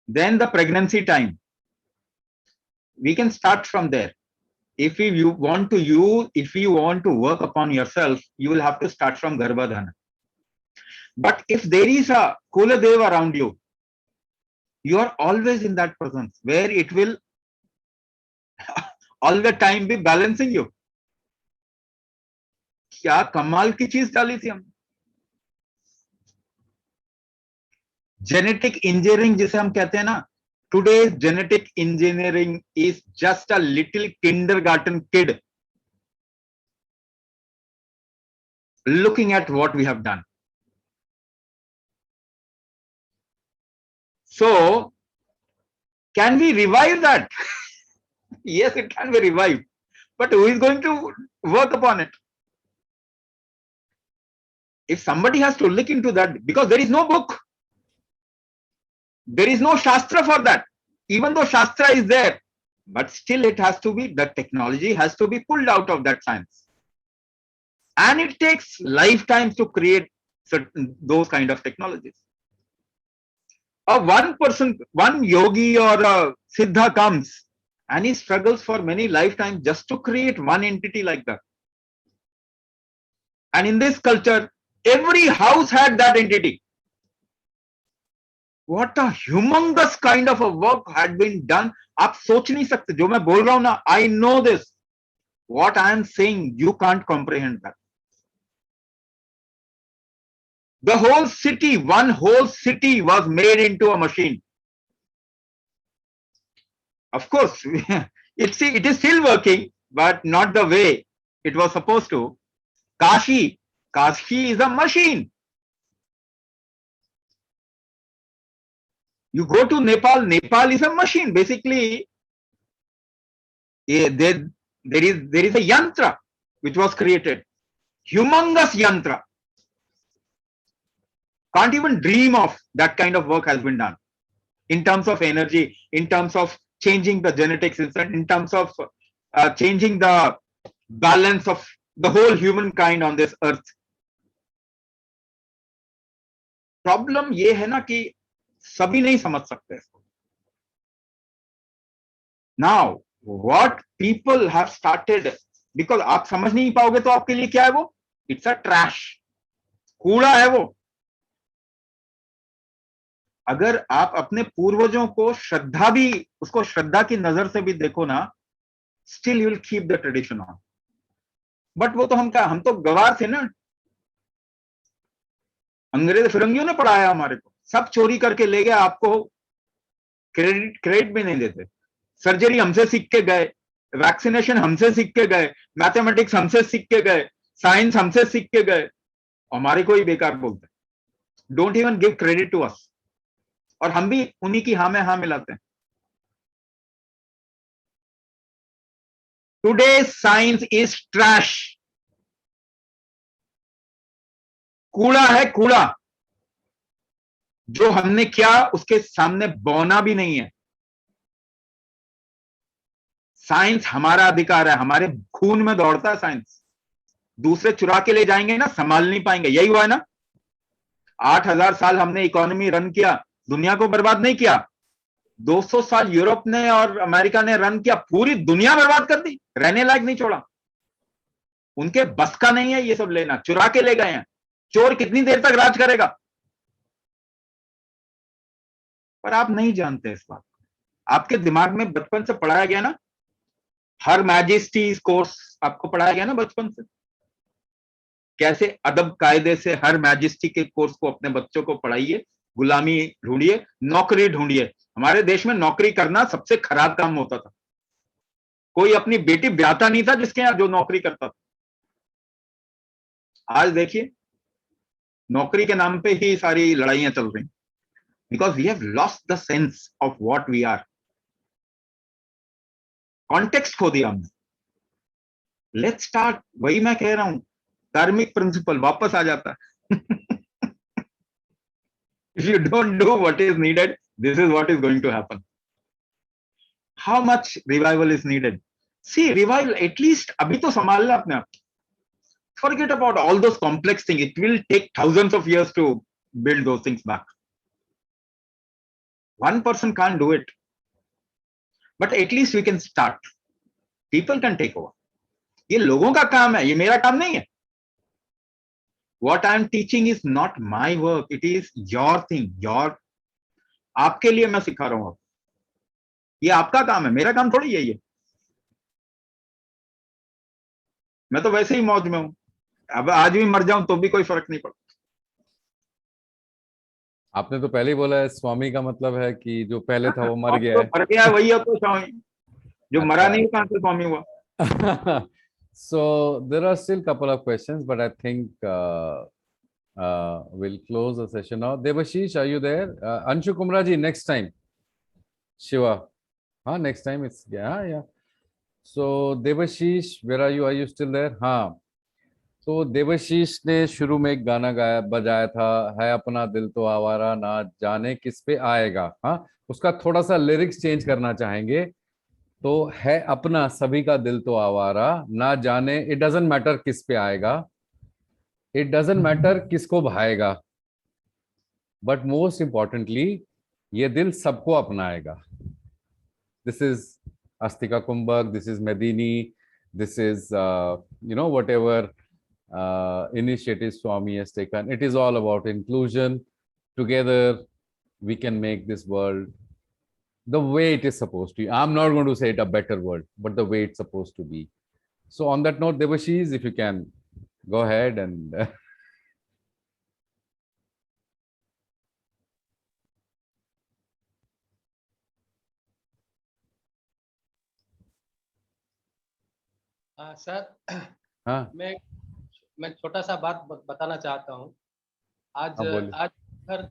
the pregnancy time. We can start from there. If you want to work upon yourself, you will have to start from Garbhadana. But if there is a Kuladeva around you, you are always in that presence where it will all the time be balancing you. क्या कमाल की चीज डाली थी हम. Genetic engineering जिसे हम कहते हैं ना, today's genetic engineering is just a little kindergarten kid looking at what we have done. So, can we revive that? Yes, it can be revived. But who is going to work upon it? If somebody has to look into that, because there is no book, there is no Shastra for that. Even though Shastra is there, but still it has to be, the technology has to be pulled out of that science. And it takes lifetimes to create certain, those kind of technologies. One yogi or a siddha comes and he struggles for many lifetimes just to create one entity like that. And in this culture, every house had that entity. What a humongous kind of a work had been done. आप सोच नहीं सकते जो मैं बोल रहा हूं ना. I know this. What I am saying, you can't comprehend that. The whole city, one whole city was made into a machine. Of course, it is still working, but not the way it was supposed to. Kashi is a machine. You go to Nepal is a machine. Basically, there is a yantra which was created. Humongous yantra. Can't even dream of that kind of work has been done. In terms of energy, in terms of changing the genetics, in terms of changing the balance of the whole humankind on this earth. Problem ये है ना कि सभी नहीं समझ सकते इसको. Now, what people have started, because आप समझ नहीं पाओगे तो आपके लिए क्या है वो? It's a trash. कूड़ा है वो. अगर आप अपने पूर्वजों को श्रद्धा भी, उसको श्रद्धा की नजर से भी देखो ना, still you will keep the tradition on. But वो तो हम तो गवार थे ना. अंग्रेज फिरंगियों ने पढ़ाया हमारे को. सब चोरी करके ले गए, आपको क्रेडिट भी नहीं देते. सर्जरी हमसे सीख के गए, वैक्सीनेशन हमसे सीख के गए, मैथमेटिक्स हमसे सीख के गए, साइंस हमसे सीख के गए, हमारे को ही बेकार बोलते. Don't even give credit to us. और हम भी उन्हीं की हाँ में हाँ मिलाते हैं. Today science is trash. कूड़ा है कूड़ा. जो हमने किया उसके सामने बौना भी नहीं है. साइंस हमारा अधिकार है, हमारे खून में दौड़ता है साइंस. दूसरे चुरा के ले जाएंगे ना, संभाल नहीं पाएंगे. यही हुआ है ना. 8000 साल हमने इकोनॉमी रन किया, दुनिया को बर्बाद नहीं किया. 200 साल यूरोप ने और अमेरिका ने रन किया, पूरी दुनिया बर्बाद कर दी, रहने लायक नहीं छोड़ा. उनके बस का नहीं है ये सब लेना, चुरा के ले गए हैं. चोर कितनी देर तक राज करेगा? पर आप नहीं जानते इस बात. आपके दिमाग में बचपन से पढ़ाया गया ना, हर मैजेस्टी कोर्स आपको पढ़ाया गया ना बचपन से. कैसे अदब कायदे से हर मैजेस्टी के कोर्स को अपने बच्चों को पढ़ाइए, गुलामी ढूंढिए, नौकरी ढूंढिए. हमारे देश में नौकरी करना सबसे खराब काम होता था. कोई अपनी बेटी ब्याहता नहीं था जिसके यहां जो नौकरी करता था. आज देखिए, नौकरी के नाम पे ही सारी लड़ाइयां चल रही, because we have lost the sense of what we are. Context खो दिया हमने। लेट्स स्टार्ट, वही मैं कह रहा हूं, कार्मिक प्रिंसिपल वापस आ जाता है। If you don't do what is needed, this is what is going to happen. How much revival is needed? See, revival, at least अभी तो संभाल ला अपने आप। Forget about all those complex things. It will take thousands of years to build those things back. One person can't do it. But at least we can start. People can take over. ये लोगों का काम है, ये मेरा काम नहीं है। What I am teaching is not my work. It is your thing. आपके लिए मैं सिखा रहा हूं अब। ये आपका काम है, मेरा काम थोड़ी यही है। मैं तो वैसे ही मौज में हूं। अब आज भी मर जाऊं तो भी कोई फर्क नहीं पड़ता। आपने तो पहले ही बोला है स्वामी का मतलब है कि जो पहले था वो मर गया है। मर गया वही है तो स्वामी, जो मरा नहीं कहां से स्वामी हुआ। So there are still couple of questions, but I think we'll close the session now. Devashish, are you there? Anshu Kumra ji, next time. Shiva, next time it's yeah. So Devashish, where are you? Are you still there? हाँ. तो देवशीष ने शुरू में एक गाना बजाया था, है अपना दिल तो आवारा ना जाने किस पे आएगा। हाँ, उसका थोड़ा सा लिरिक्स चेंज करना चाहेंगे। तो है अपना सभी का दिल तो आवारा ना जाने, इट डजंट मैटर किस पे आएगा, इट डजंट मैटर किसको भाएगा, बट मोस्ट इंपॉर्टेंटली ये दिल सबको अपनाएगा। This is Astika कुंभक, this is Medini, this is whatever initiative Swami has taken. It is all about inclusion. Together we can make this world the way it is supposed to be. I'm not going to say it a better world, but the way it's supposed to be. So on that note, Devashish, if you can go ahead and sir, हाँ, मैं छोटा सा बात बताना चाहता हूँ। आज घर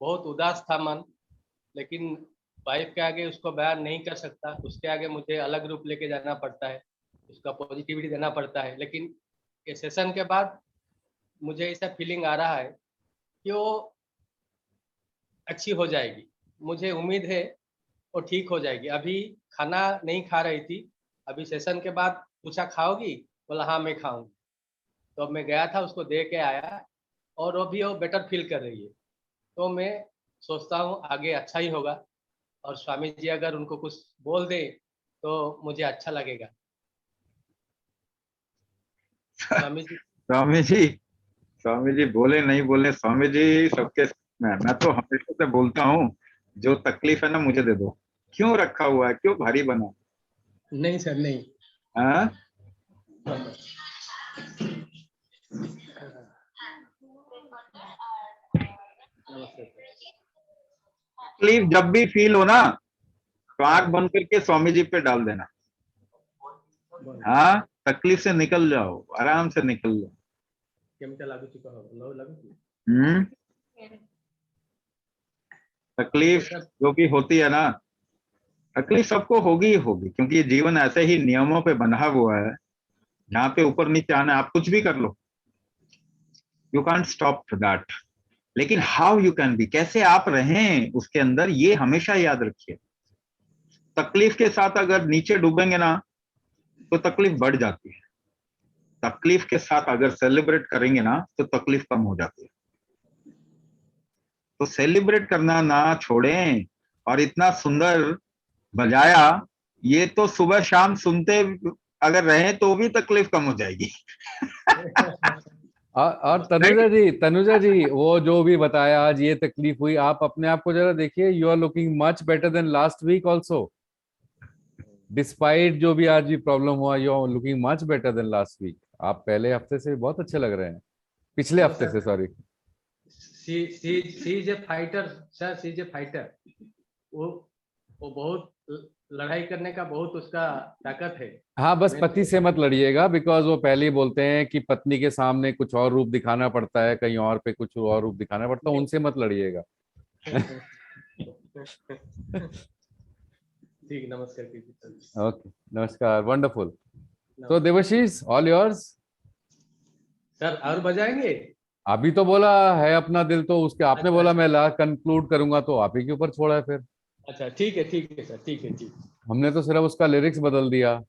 बहुत उदास था मन, लेकिन वाइफ के आगे उसको बयान नहीं कर सकता। उसके आगे मुझे अलग रूप लेके जाना पड़ता है, उसका पॉजिटिविटी देना पड़ता है। लेकिन ये सेशन के बाद मुझे ऐसा फीलिंग आ रहा है कि वो अच्छी हो जाएगी। मुझे उम्मीद है वो ठीक हो जाएगी। अभी खाना नहीं खा रही थी, अभी सेशन के बाद पूछा खाओगी, बोला हाँ मैं खाऊंगी। तो मैं गया था, उसको दे के आया और अभी वो बेटर फील कर रही है। तो मैं सोचता हूँ आगे अच्छा ही होगा, और स्वामी जी अगर उनको कुछ बोल दे तो मुझे अच्छा लगेगा। स्वामी जी बोले नहीं बोले, स्वामी जी सबके। मैं तो हमेशा से बोलता हूँ, जो तकलीफ है ना मुझे दे दो। क्यों रखा हुआ है, क्यों भारी बना? नहीं सर, नहीं। हाँ, तकलीफ जब भी फील हो ना, तो आंख बंद करके स्वामी जी पे डाल देना। हाँ, तकलीफ से निकल जाओ, आराम से निकल जाओ। तकलीफ जो भी होती है ना, तकलीफ सबको होगी ही होगी, क्योंकि ये जीवन ऐसे ही नियमों पे बंधा हुआ है, जहाँ पे ऊपर नीचे आना, आप कुछ भी कर लो, यू कांट स्टॉप दैट। लेकिन हाउ यू कैन बी, कैसे आप रहें उसके अंदर, ये हमेशा याद रखिए। तकलीफ के साथ अगर नीचे डूबेंगे ना, तो तकलीफ बढ़ जाती है। तकलीफ के साथ अगर सेलिब्रेट करेंगे ना, तो तकलीफ कम हो जाती है। तो सेलिब्रेट करना ना छोड़ें। और इतना सुंदर बजाया, ये तो सुबह शाम सुनते अगर रहे तो भी तकलीफ कम हो जाएगी। और तनुजा जी वो जो भी बताया, आज ये तकलीफ हुई, आप अपने आप को जरा देखिए, you are looking much better than last week also. Despite जो भी आज भी प्रॉब्लम हुआ, you are looking much better than last week. आप पहले हफ्ते से बहुत अच्छे लग रहे हैं, पिछले हफ्ते से, sorry. She is a fighter sir, she is a fighter. वो बहुत लड़ाई करने का बहुत उसका ताकत है। हाँ, बस पति से मत लड़िएगा, बिकॉज वो पहले ही बोलते हैं कि पत्नी के सामने कुछ और रूप दिखाना पड़ता है, कहीं और पे कुछ और रूप दिखाना पड़ता है, उनसे मत लड़िएगा। ठीक, नमस्कार कीजिए। ओके, नमस्कार, वंडरफुल। तो देवाशीष, ऑल योर्स। सर और बजाएंगे? अभी तो बोला है अपना दिल, तो उसके आपने अच्छा, बोला मैं लास्ट कंक्लूड करूंगा, तो आप ही के ऊपर छोड़ा है फिर। अच्छा ठीक है सर, ठीक है। हमने तो सिर्फ उसका लिरिक्स बदल दिया।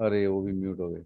अरे वो भी म्यूट हो गए।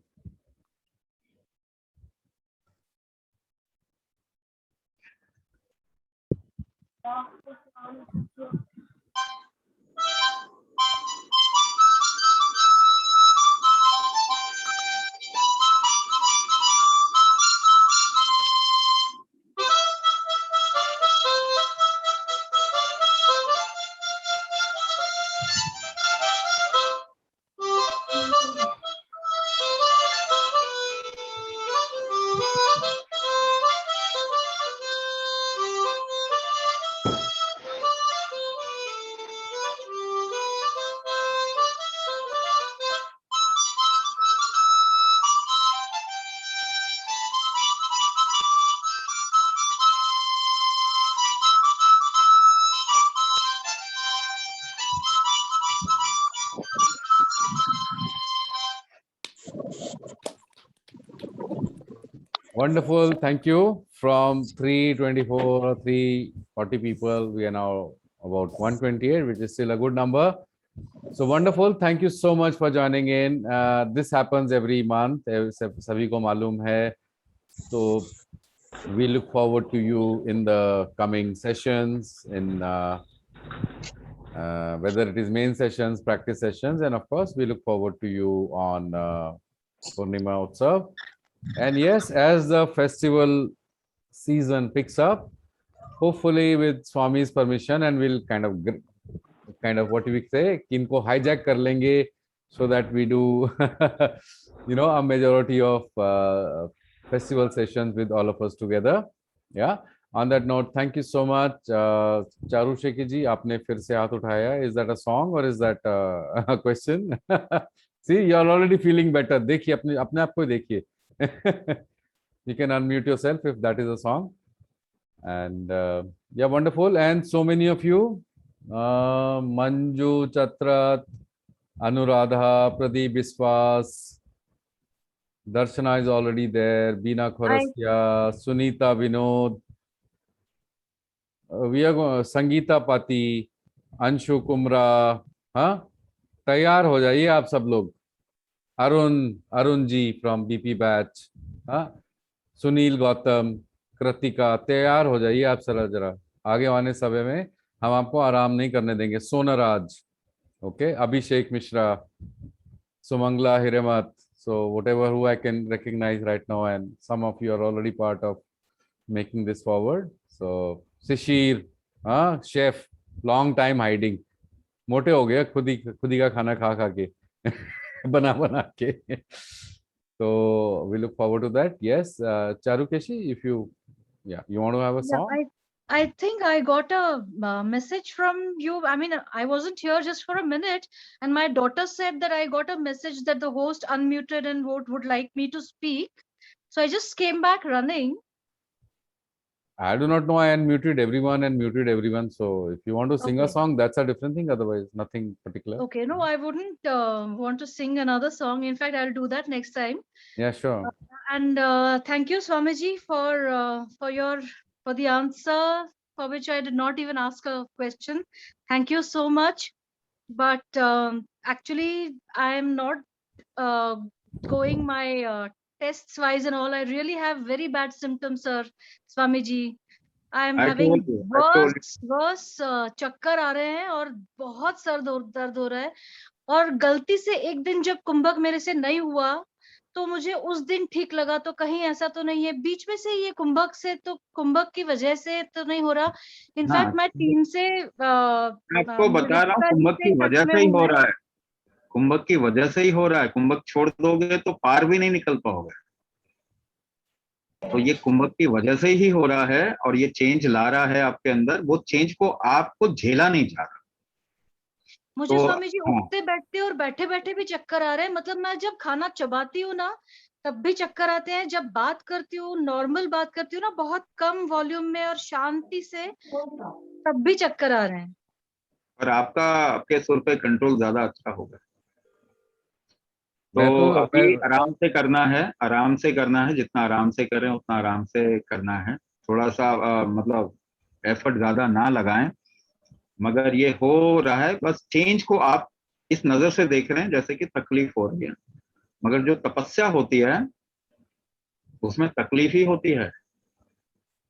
Wonderful, thank you. From 324 or 340 people, we are now about 128, which is still a good number. So wonderful, thank you so much for joining in. This happens every month, sabhi ko मालूम है. So we look forward to you in the coming sessions, in whether it is main sessions, practice sessions, and of course we look forward to you on Purnima Utsav. And yes, as the festival season picks up, hopefully with Swami's permission, and we'll kind of what do we say, kinko hijack kar lenge, so that we do a majority of festival sessions with all of us together. Yeah. On that note, thank you so much. Charu Sheki ji, आपने फिर से हाथ उठाया. Is that a song or is that a question? See, you are already feeling better. देखिए अपने आप को देखिए. You can unmute yourself if that is a song. And yeah, wonderful. And so many of you, Manju, Chatrat, Anuradha, Pradeep Biswas, Darshana is already there, Beena Khorasya, Sunita Vinod, we are going, Sangeeta Pati, Anshu Kumra, हाँ तैयार हो जाइए आप सब लोग. Arun ji from BP batch, हाँ, सुनील गौतम, कृतिका, तैयार हो जाइए आप जरा आगे आने समय में हम आपको आराम नहीं करने देंगे. Sonraj, okay, Abhishek Mishra, Sumangala Hiremath. So whatever who I can recognize right now, and some of you are already part of making this forward. So Shishir, chef, long time hiding, मोटे हो गया खुद ही का खाना खा के बना के. So we look forward to that. Yes, Charukeshi, if you want to have a song. I think I got a message from you. I mean, I wasn't here just for a minute, and my daughter said that I got a message that the host unmuted and would like me to speak. So I just came back running. I do not know. I unmuted everyone and muted everyone. So if you want to sing a song, that's a different thing. Otherwise, nothing particular. Okay, no, I wouldn't want to sing another song. In fact, I'll do that next time. Yeah, sure. And thank you, Swamiji, for the answer, for which I did not even ask a question. Thank you so much. But actually, I am not going my tests wise and all, I really have very bad symptoms, sir. Swamiji, I am I having told you, I told you. worse चक्कर आ रहे हैं और बहुत sir दर्द हो रहा है। और गलती से एक दिन जब कुंभक मेरे से नहीं हुआ तो मुझे उस दिन ठीक लगा, तो कहीं ऐसा तो नहीं है बीच में से ये कुंभक से, तो कुंभक की वजह से तो नहीं हो रहा। इनफैक्ट हाँ, मैं 3 से मैं आपको बता रहा हूँ, डिस्पेंसरी कुंभक से की वजह टच में से ही हूँ हो मैं। रहा है। कुंभक की वजह से ही हो रहा है। कुंभक छोड़ दोगे तो पार भी नहीं निकल पाओगे। तो ये कुंभक की वजह से ही हो रहा है, और ये चेंज ला रहा है आपके अंदर। वो चेंज को आपको झेला नहीं जा रहा। मुझे तो स्वामी जी हाँ, उठते बैठते और बैठे बैठे भी चक्कर आ रहे हैं। मतलब मैं जब खाना चबाती हूँ ना तब भी चक्कर आते हैं, जब बात करती हूँ, नॉर्मल बात करती हूँ ना बहुत कम वॉल्यूम में और शांति से, तब भी चक्कर आ रहे हैं। और आपके सुर पे कंट्रोल ज्यादा अच्छा होगा। मैं तो तो अभी आराम से करना है, आराम से करना है। जितना आराम से करें उतना आराम से करना है। थोड़ा सा मतलब एफर्ट ज्यादा ना लगाएं। मगर ये हो रहा है, बस चेंज को आप इस नजर से देख रहे हैं जैसे कि तकलीफ हो रही है। मगर जो तपस्या होती है उसमें तकलीफ ही होती है।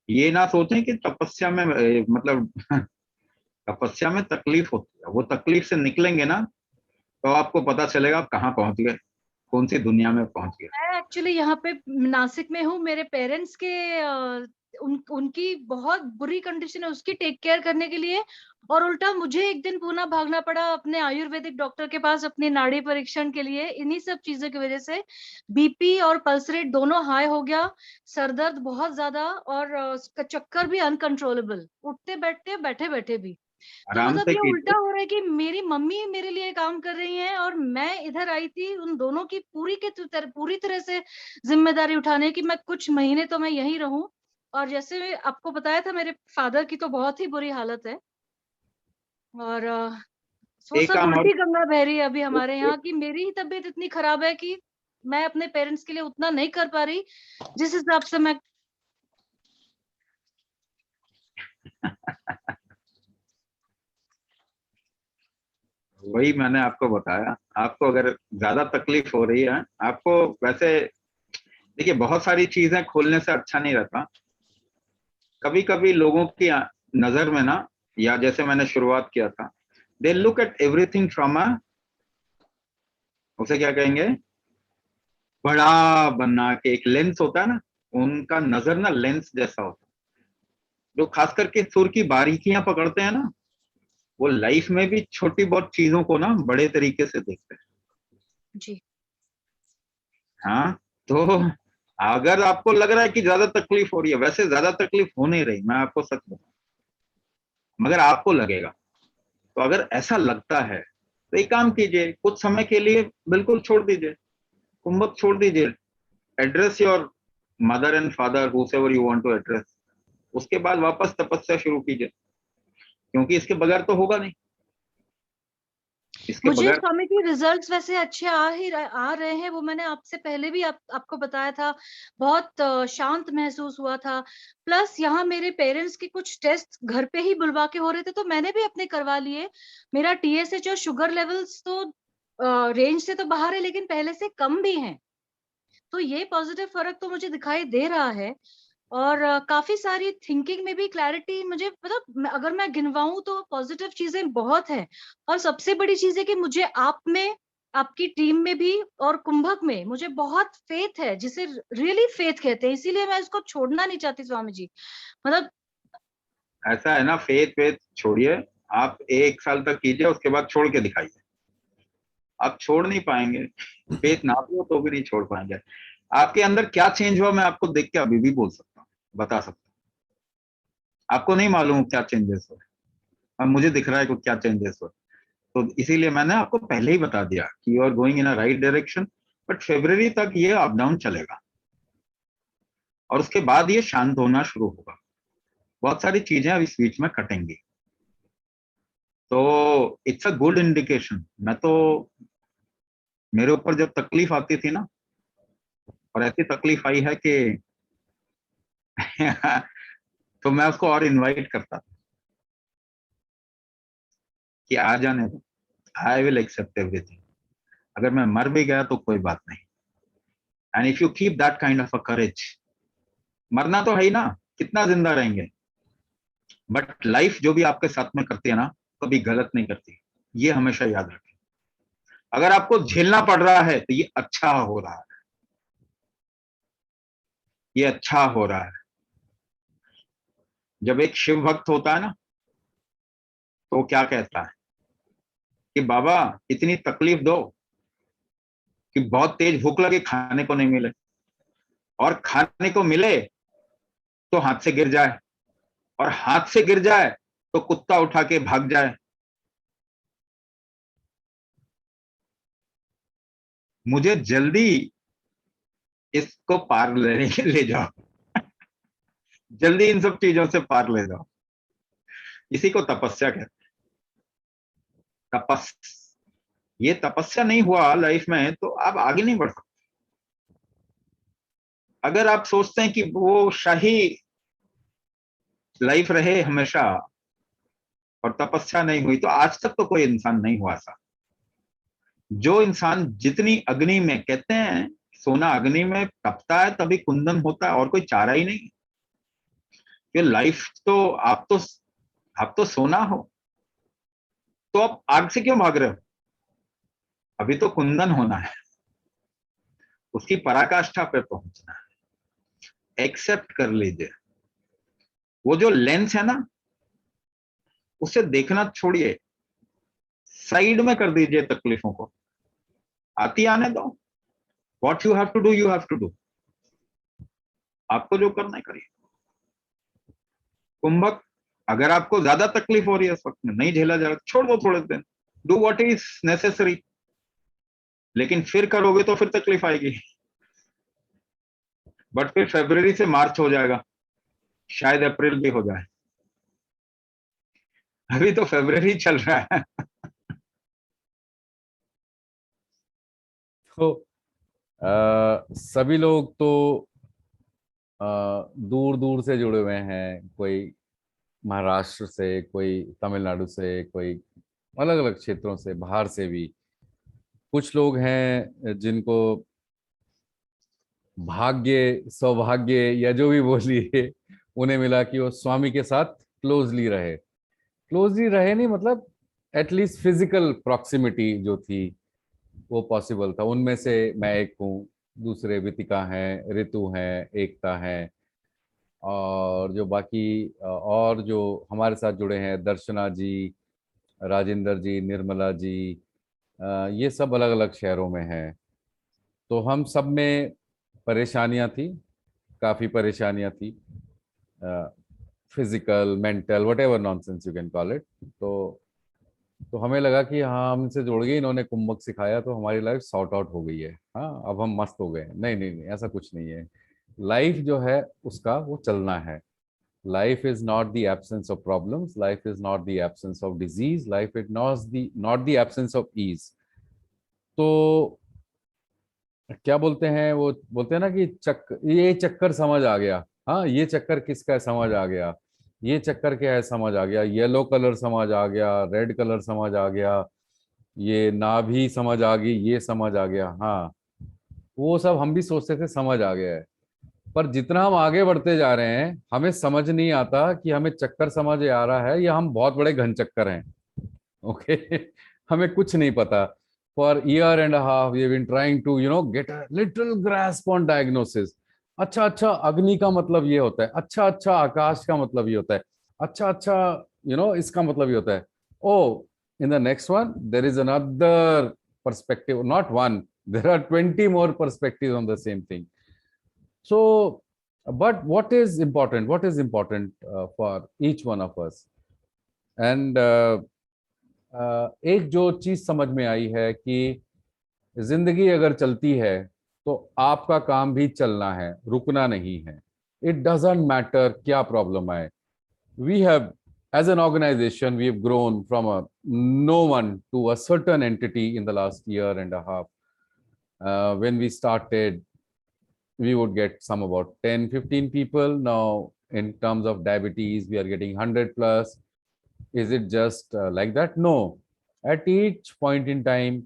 ये ना सोचें कि तपस्या में मतलब तपस्या में तकलीफ होती है। वो तकलीफ से निकलेंगे ना तो आपको पता चलेगा आप कहाँ पहुंच गए, कौन सी दुनिया में पहुंच गए। मैं एक्चुअली यहाँ पे नासिक में हूँ। मेरे पेरेंट्स के उनकी बहुत बुरी कंडीशन है, उसकी टेक केयर करने के लिए, और उल्टा मुझे एक दिन पुणे भागना पड़ा अपने आयुर्वेदिक डॉक्टर के पास अपनी नाड़ी परीक्षण के लिए। इन्हीं सब चीजों की वजह से बीपी और पल्स रेट दोनों हाई हो गया, सर दर्द बहुत ज्यादा, और चक्कर भी अनकंट्रोलेबल, उठते बैठते बैठे बैठे भी। तो आराम मतलब से ये कीजिए। उल्टा हो रहा है कि मेरी मम्मी मेरे लिए काम कर रही हैं और मैं इधर आई थी उन दोनों की पूरी तरह से जिम्मेदारी उठाने की। मैं कुछ महीने तो मैं यहीं रहूं, और जैसे आपको बताया था मेरे फादर की तो बहुत ही बुरी हालत है, और वो एक सब काम और उल्टी गंगा बह रही है अभी हमारे यहाँ की। मेरी ही तबीयत इतनी खराब है कि मैं अपने पेरेंट्स के लिए उतना नहीं कर पा रही जिस हिसाब से मैं। वही मैंने आपको बताया। आपको अगर ज्यादा तकलीफ हो रही है, आपको वैसे देखिए बहुत सारी चीजें खोलने से अच्छा नहीं रहता। कभी कभी लोगों की नजर में ना, या जैसे मैंने शुरुआत किया था, they look at everything from a, उसे क्या कहेंगे, बड़ा बना के एक लेंस होता है ना, उनका नजर ना लेंस जैसा होता है। जो खास करके सुर की बारीकियां पकड़ते हैं ना, वो लाइफ में भी छोटी बहुत चीजों को ना बड़े तरीके से देखते हैं। जी हाँ, तो अगर आपको लग रहा है कि ज्यादा तकलीफ हो रही है, वैसे ज्यादा तकलीफ हो नहीं रही, मैं आपको सच बताऊं, मगर आपको लगेगा। तो अगर ऐसा लगता है तो एक काम कीजिए, कुछ समय के लिए बिल्कुल छोड़ दीजिए, कुंभक छोड़ दीजिए। Address your mother and father, whoever you want to address. उसके बाद वापस तपस्या शुरू कीजिए, क्योंकि इसके बगैर तो होगा नहीं। इसके मुझे बगैर स्वामी जी रिजल्ट्स वैसे अच्छे आ रहे हैं, वो मैंने आपसे पहले भी आपको बताया था। बहुत शांत महसूस हुआ था। प्लस यहाँ मेरे पेरेंट्स के कुछ टेस्ट घर पे ही बुलवा के हो रहे थे तो मैंने भी अपने करवा लिए। मेरा TSH और शुगर लेवल्स तो रेंज से तो बाहर है लेकिन पहले से कम भी हैं। तो ये पॉजिटिव फर्क तो मुझे दिखाई दे रहा है। और काफी सारी थिंकिंग में भी क्लैरिटी मुझे, मतलब अगर मैं गिनवाऊं तो पॉजिटिव चीजें बहुत है। और सबसे बड़ी चीज है कि मुझे आप में, आपकी टीम में भी और कुंभक में मुझे बहुत फेथ है, जिसे रियली फेथ कहते हैं। इसीलिए मैं इसको छोड़ना नहीं चाहती स्वामी जी। मतलब ऐसा है ना, फेथ वेथ छोड़िए। आप 1 साल तक कीजिए, उसके बाद छोड़ के दिखाइए। आप छोड़ नहीं पाएंगे, फेथ ना भी हो तो भी नहीं छोड़ पाएंगे। आपके अंदर क्या चेंज हुआ, मैं आपको देख के अभी भी बोल सकता हूँ, बता सकता हूँ। आपको नहीं मालूम क्या चेंजेस हुए, अब मुझे दिख रहा है कि क्या चेंजेस हुए। तो इसीलिए मैंने आपको पहले ही बता दिया कि you are going in a right direction. But फरवरी तक ये अप डाउन चलेगा, और उसके बाद ये शांत होना शुरू होगा। बहुत सारी चीजें अब इस बीच में कटेंगी। तो इट्स अ गुड इंडिकेशन। मैं तो, मेरे ऊपर जब तकलीफ आती थी ना, और ऐसी तकलीफ आई है कि तो मैं उसको और इनवाइट करता था कि आ जाने दो, आई विल एक्सेप्ट एवरीथिंग। अगर मैं मर भी गया तो कोई बात नहीं, and if you keep that kind of a courage, मरना तो है ही ना, कितना जिंदा रहेंगे, बट लाइफ जो भी आपके साथ में करती है ना, कभी गलत नहीं करती, ये हमेशा याद रखें। अगर आपको झेलना पड़ रहा है तो ये अच्छा हो रहा है, ये अच्छा हो रहा है। जब एक शिव भक्त होता है ना, तो वो क्या कहता है कि बाबा इतनी तकलीफ दो कि बहुत तेज भूख लगे, खाने को नहीं मिले, और खाने को मिले तो हाथ से गिर जाए, और हाथ से गिर जाए तो कुत्ता उठा के भाग जाए। मुझे जल्दी इसको पार ले जाओ जल्दी इन सब चीजों से पार ले जाओ। इसी को तपस्या कहते हैं। ये तपस्या नहीं हुआ लाइफ में तो आप आगे नहीं बढ़ सकते। अगर आप सोचते हैं कि वो शाही लाइफ रहे हमेशा और तपस्या नहीं हुई, तो आज तक तो कोई इंसान नहीं हुआ ऐसा। जो इंसान जितनी अग्नि में, कहते हैं सोना अग्नि में तपता है तभी कुंदन होता है, और कोई चारा ही नहीं। ये लाइफ तो आप तो सोना हो, तो आप आग से क्यों भाग रहे हो? अभी तो कुंदन होना है, उसकी पराकाष्ठा पे पहुंचना है। एक्सेप्ट कर लीजिए। वो जो लेंस है ना, उसे देखना छोड़िए, साइड में कर दीजिए तकलीफों को, आती आने दो। What you have to do, you have to do. आपको जो करना है करिए। कुंभक, अगर आपको ज्यादा तकलीफ हो रही है इस वक्त में, नहीं झेला जा रहा, छोड़ दो थोड़े दिन, डू व्हाट इज नेसेसरी। लेकिन फिर करोगे तो फिर तकलीफ आएगी। बट फिर फरवरी से मार्च हो जाएगा, शायद अप्रैल भी हो जाए, अभी तो फरवरी चल रहा है। तो सभी लोग तो दूर दूर से जुड़े हुए हैं, कोई महाराष्ट्र से, कोई तमिलनाडु से, कोई अलग अलग क्षेत्रों से, बाहर से भी। कुछ लोग हैं जिनको भाग्य, सौभाग्य या जो भी बोलिए, उन्हें मिला कि वो स्वामी के साथ क्लोजली रहे नहीं, मतलब एटलीस्ट फिजिकल प्रॉक्सिमिटी जो थी वो पॉसिबल था। उनमें से मैं एक हूँ, दूसरे वितिका हैं, ऋतु हैं, एकता हैं, और जो बाकी और जो हमारे साथ जुड़े हैं, दर्शना जी, राजेंद्र जी, निर्मला जी, ये सब अलग अलग शहरों में हैं। तो हम सब में परेशानियां थी, काफ़ी परेशानियां थी, physical, mental, what ever nonsense you can call it. तो हमें लगा कि हाँ, हमसे जुड़ गए, इन्होंने कुंभक सिखाया तो हमारी लाइफ सॉर्ट आउट हो गई है, हाँ अब हम मस्त हो गए। नहीं नहीं नहीं, ऐसा कुछ नहीं है। लाइफ जो है उसका वो चलना है। Life is not the absence of problems, life is not the absence of disease, life is not the absence of ease. तो क्या बोलते हैं, वो बोलते हैं ना कि ये चक्कर समझ आ गया। हाँ, ये चक्कर किसका है समझ आ गया, ये चक्कर क्या है समझ आ गया, येलो कलर समझ आ गया, रेड कलर समझ आ गया, ये नाभि समझ आ गई, ये समझ आ गया। हाँ, वो सब हम भी सोचते थे समझ आ गया है, पर जितना हम आगे बढ़ते जा रहे हैं हमें समझ नहीं आता कि हमें चक्कर समझ आ रहा है या हम बहुत बड़े घन चक्कर हैं। ओके हमें कुछ नहीं पता। For year and half we have been trying to get a little grasp on diagnosis. अच्छा अच्छा, अग्नि का मतलब ये होता है, अच्छा अच्छा, आकाश का मतलब ये होता है, अच्छा अच्छा, इसका मतलब ये होता है। ओ, in the next one there is another perspective, not one, there are 20 more perspectives on the same thing. So but what is important for each one of us? And एक जो चीज समझ में आई है कि जिंदगी अगर चलती है तो आपका काम भी चलना है, रुकना नहीं है। इट डजंट मैटर क्या प्रॉब्लम आए। We have, as an organization, we have grown from a no one to a certain entity in the last year and a half. When we started, we would get some about 10-15 people. Now in terms of diabetes, we are getting 100 plus. Is it just like that? No. At each point in time,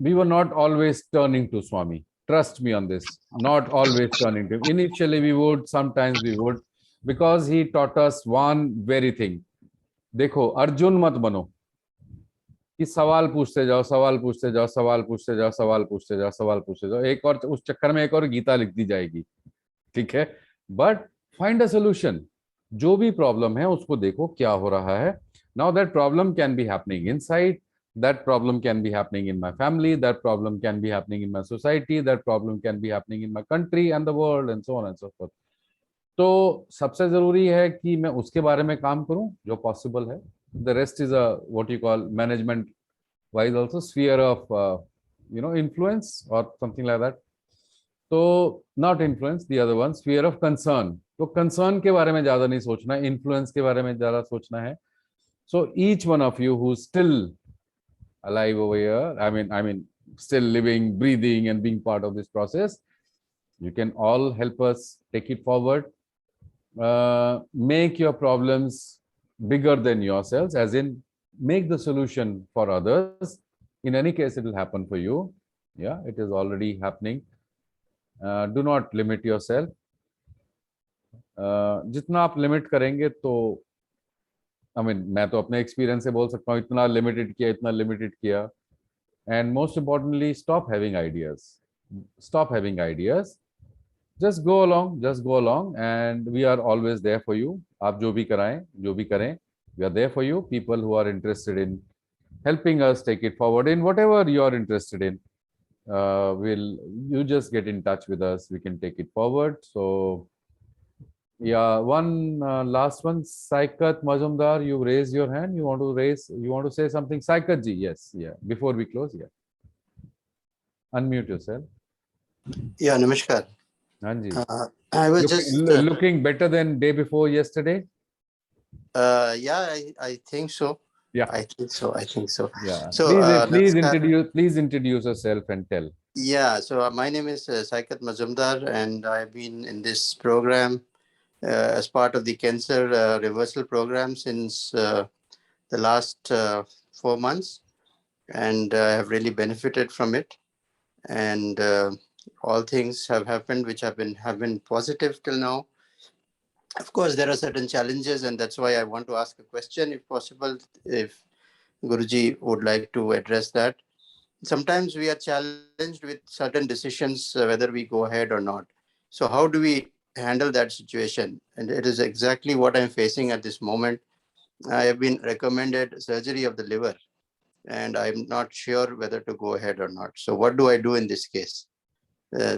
we were not always turning to Swami. Trust me on this. Not always turning to him. Initially, we would, sometimes we would, because he taught us one very thing. देखो, अर्जुन मत बनो कि सवाल पूछते जाओ, सवाल पूछते जाओ, सवाल पूछते जाओ, सवाल पूछते जाओ, सवाल पूछते जाओ. एक और उस चक्कर में एक और गीता लिख दी जाएगी. ठीक है? But find a solution. जो भी प्रॉब्लम है उसको देखो क्या हो रहा है. Now that problem can be happening inside. That problem can be happening in my family. That problem can be happening in my society. That problem can be happening in my country and the world and so on and so forth. तो सबसे जरूरी है कि मैं उसके बारे में काम करूं जो पॉसिबल है. The rest is a what you call management wise also sphere of influence or something like that. तो not influence, the other one sphere of concern. तो concern के बारे में ज्यादा नहीं सोचना है, influence के बारे में ज्यादा सोचना है. So each one of you who's still alive over here, I mean still living, breathing and being part of this process, you can all help us take it forward. Make your problems bigger than yourselves, as in make the solution for others. In any case, it will happen for you. Yeah, it is already happening. Do not limit yourself. जितना आप limit करेंगे तो मैं तो अपने experience से बोल सकता हूँ, इतना लिमिटेड किया. And most importantly, stop having ideas. Just go along and we are always there for you. आप जो भी करें, we are there for you. People who are interested in helping us take it forward in whatever you are interested in, you just get in touch with us. We can take it forward. So yeah, one last one, Saikat Majumdar, you raise your hand. You want to say something? Saikat ji, yes, yeah. Before we close, yeah. Unmute yourself. Yeah, namaskar. Anji. I was looking better than day before yesterday. Yeah, I think so. Yeah, I think so. Yeah. So please introduce yourself and tell. Yeah. So my name is Saikat Majumdar, and I've been in this program as part of the cancer reversal program since the last 4 months, and I have really benefited from it. And all things have happened which have been positive till now. Of course, there are certain challenges, and that's why I want to ask a question, if possible, if Guruji would like to address that. Sometimes we are challenged with certain decisions, whether we go ahead or not. So how do we handle that situation? And it is exactly what I'm facing at this moment. I have been recommended surgery of the liver, and I'm not sure whether to go ahead or not. So what do I do in this case?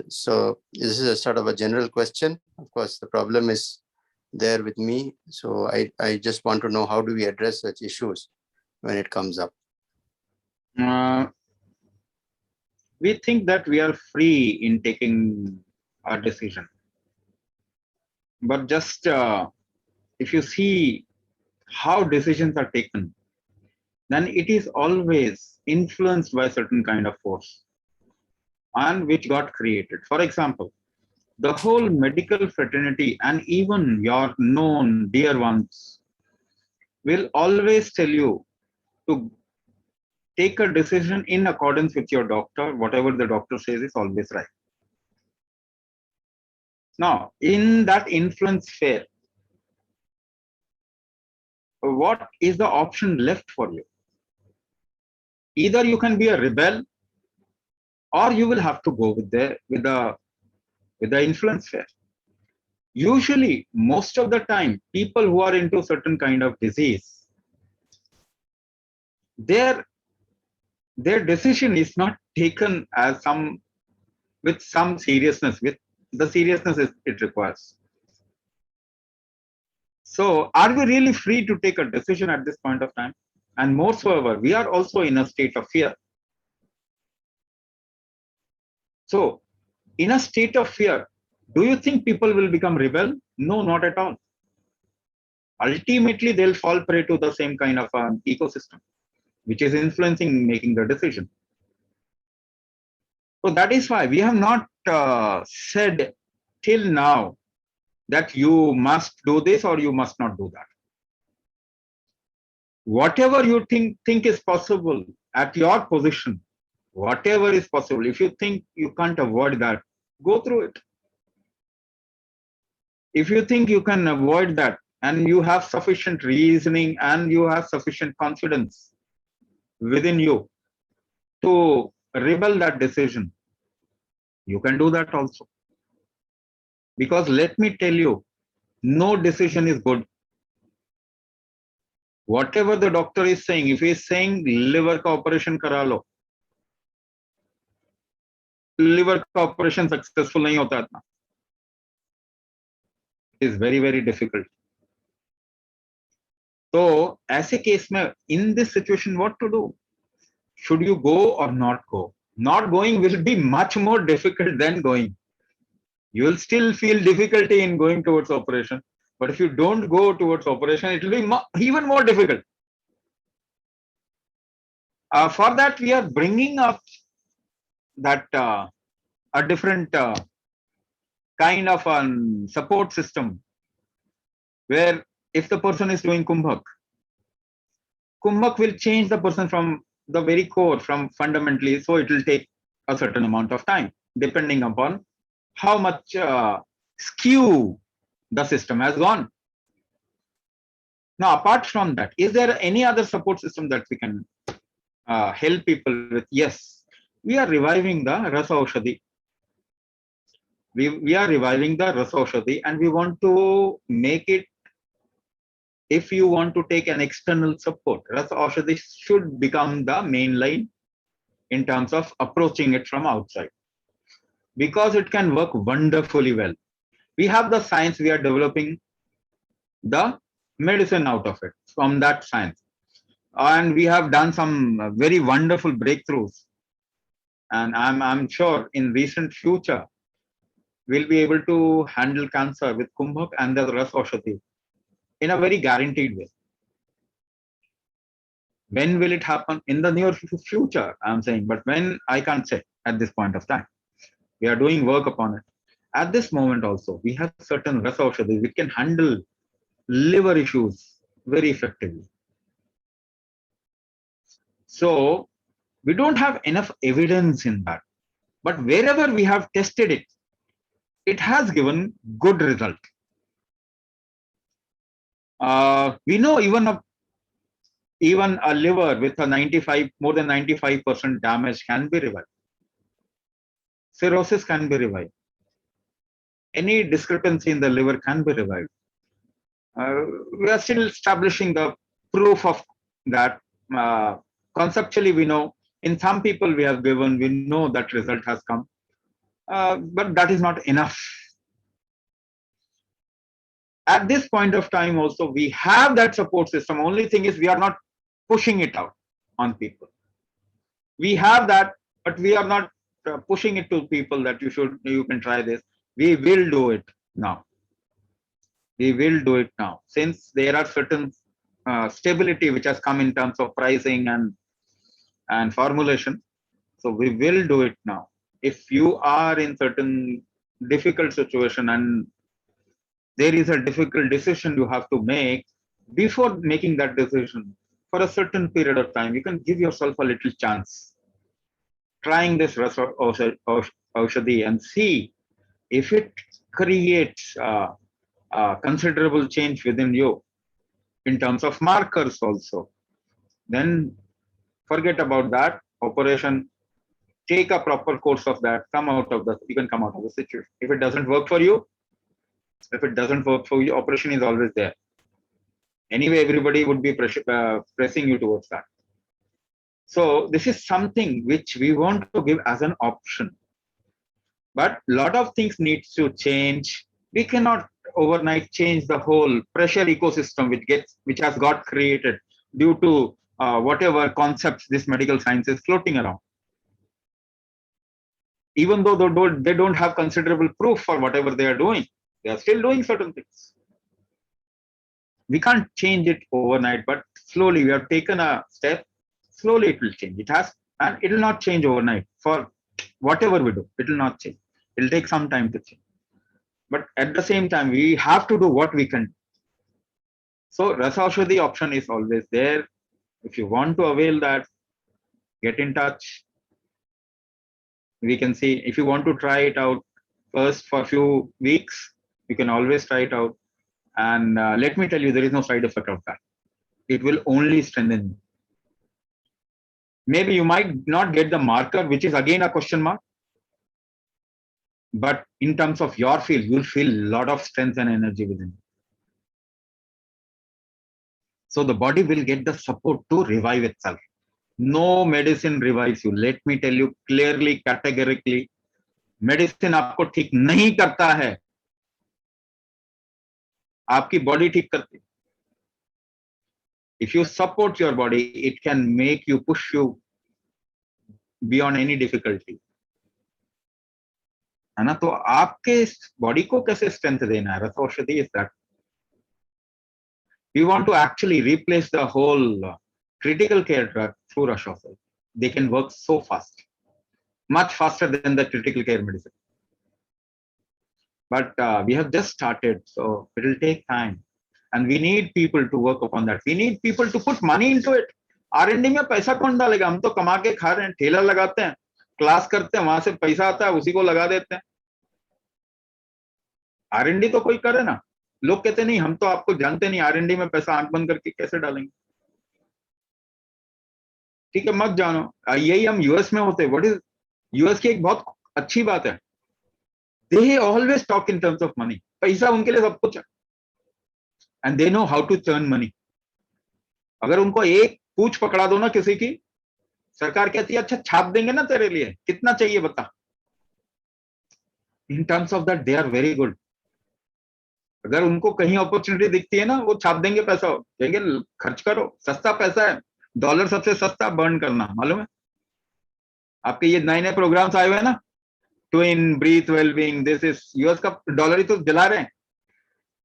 So this is a sort of a general question. Of course, the problem is there with me. So I just want to know, how do we address such issues when it comes up? We think that we are free in taking our decision. But just if you see how decisions are taken, then it is always influenced by a certain kind of force and which got created. For example, the whole medical fraternity and even your known dear ones will always tell you to take a decision in accordance with your doctor. Whatever the doctor says is always right. Now, in that influence sphere, what is the option left for you? Either you can be a rebel, or you will have to go with the influence sphere. Usually, most of the time, people who are into certain kind of disease, their decision is not taken as with some seriousness, with the seriousness it requires. So are we really free to take a decision at this point of time? And moreover, we are also in a state of fear. So in a state of fear, do you think people will become rebel? No, not at all. Ultimately, they'll fall prey to the same kind of ecosystem, which is influencing making the decision. So that is why we have not said till now that you must do this or you must not do that. Whatever you think is possible at your position, Whatever is possible. If you think you can't avoid that, go through it. If you think you can avoid that and you have sufficient reasoning and you have sufficient confidence within you to rebel that decision, you can do that also. Because let me tell you, no decision is good. Whatever the doctor is saying, if he is saying liver ka operation kara lo, liver ka operation successful nahi hota itna. It is very, very difficult. So, ऐसे case में, in this situation, what to do? Should you go or not go? Not going will be much more difficult than going. You will still feel difficulty in going towards operation. But if you don't go towards operation, it will be even more difficult. For that, we are bringing up that a different kind of support system, where if the person is doing Kumbhak, Kumbhak will change the person from the very core, from fundamentally, so it will take a certain amount of time, depending upon how much skew the system has gone. Now, apart from that, is there any other support system that we can help people with? Yes, we are reviving the Rasa Aushadhi. We are reviving the Rasa Aushadhi, and we want to make it, if you want to take an external support, Rasa Aushadhi should become the main line in terms of approaching it from outside, because it can work wonderfully well. We have the science, we are developing the medicine out of it from that science. And we have done some very wonderful breakthroughs. And I'm sure in recent future, we'll be able to handle cancer with Kumbhak and the Ras Aushadhi in a very guaranteed way. When will it happen? In the near future, I'm saying, but when, I can't say at this point of time. We are doing work upon it. At this moment also, we have certain Rasa Aushadhi which can handle liver issues very effectively. So we don't have enough evidence in that. But wherever we have tested it, it has given good result. We know even a liver with a more than 95% damage can be revived. Cirrhosis can be revived. Any discrepancy in the liver can be revived. We are still establishing the proof of that. Conceptually, we know in some people we know that result has come, but that is not enough. At this point of time also, we have that support system. Only thing is we are not pushing it out on people. We have that, but we are not pushing it to people that you can try this. We will do it now. We will do it now, since there are certain stability which has come in terms of pricing and formulation. So we will do it now. If you are in certain difficult situation and there is a difficult decision you have to make, before making that decision, for a certain period of time, you can give yourself a little chance, trying this Rasa Aushadhi and see if it creates considerable change within you in terms of markers also. Then forget about that operation. Take a proper course of that. You can come out of the situation. If it doesn't work for you, operation is always there. Anyway, everybody would be pressing you towards that. So this is something which we want to give as an option. But a lot of things needs to change. We cannot overnight change the whole pressure ecosystem which has got created due to whatever concepts this medical science is floating around. Even though they don't have considerable proof for whatever they are doing, they are still doing certain things. We can't change it overnight, but slowly we have taken a step. Slowly it will change. It has, and it will not change overnight. For whatever we do, it will not change. It will take some time to change. But at the same time, we have to do what we can do. So Rasa Aushadhi option is always there. If you want to avail that, get in touch. We can see if you want to try it out first for a few weeks, you can always try it out. And let me tell you, there is no side effect of that. It will only strengthen you. Maybe you might not get the marker, which is again a question mark. But in terms of your field, you'll feel a lot of strength and energy within you. So the body will get the support to revive itself. No medicine revives you. Let me tell you clearly, categorically, medicine आपको ठीक नहीं करता है. आपकी body ठीक करती. If you support your body, it can make you, push you beyond any difficulty. है ना? तो आपके body को कैसे strength देना है? रसौषधि is that. We want to actually replace the whole critical care drug through Rashaushadhi. They can work so fast, much faster than the critical care medicine. But we have just started, so it will take time. And we need people to work upon that. We need people to put money into it. R&D में पैसा कौन डालेगा? हम तो कमा के खा रहे हैं, ठेला लगाते हैं, क्लास करते हैं, वहां से पैसा आता है, उसी को लगा देते हैं. R&D तो कोई करे ना. लोग कहते नहीं, हम तो आपको जानते नहीं, R&D में पैसा आंख बंद करके कैसे डालेंगे? ठीक है, मत जानो. यही हम यूएस में होते. व्हाट इज यूएस की एक बहुत अच्छी बात है, they always talk in terms of money. पैसा उनके लिए सब कुछ है. And they know how to turn money. अगर उनको एक पूछ पकड़ा दो ना किसी की, सरकार कहती है अच्छा छाप देंगे ना तेरे लिए, कितना चाहिए बता. In terms of that they are very good. अगर उनको कहीं अपॉर्चुनिटी दिखती है ना, वो छाप देंगे पैसा, कहेंगे खर्च करो, सस्ता पैसा है. डॉलर सबसे सस्ता बर्न करना, मालूम है आपके? ये नए नए प्रोग्राम्स आए हुए हैं ना, twin, breath, wellbeing, this is US का डॉलर ही तो जला रहे हैं.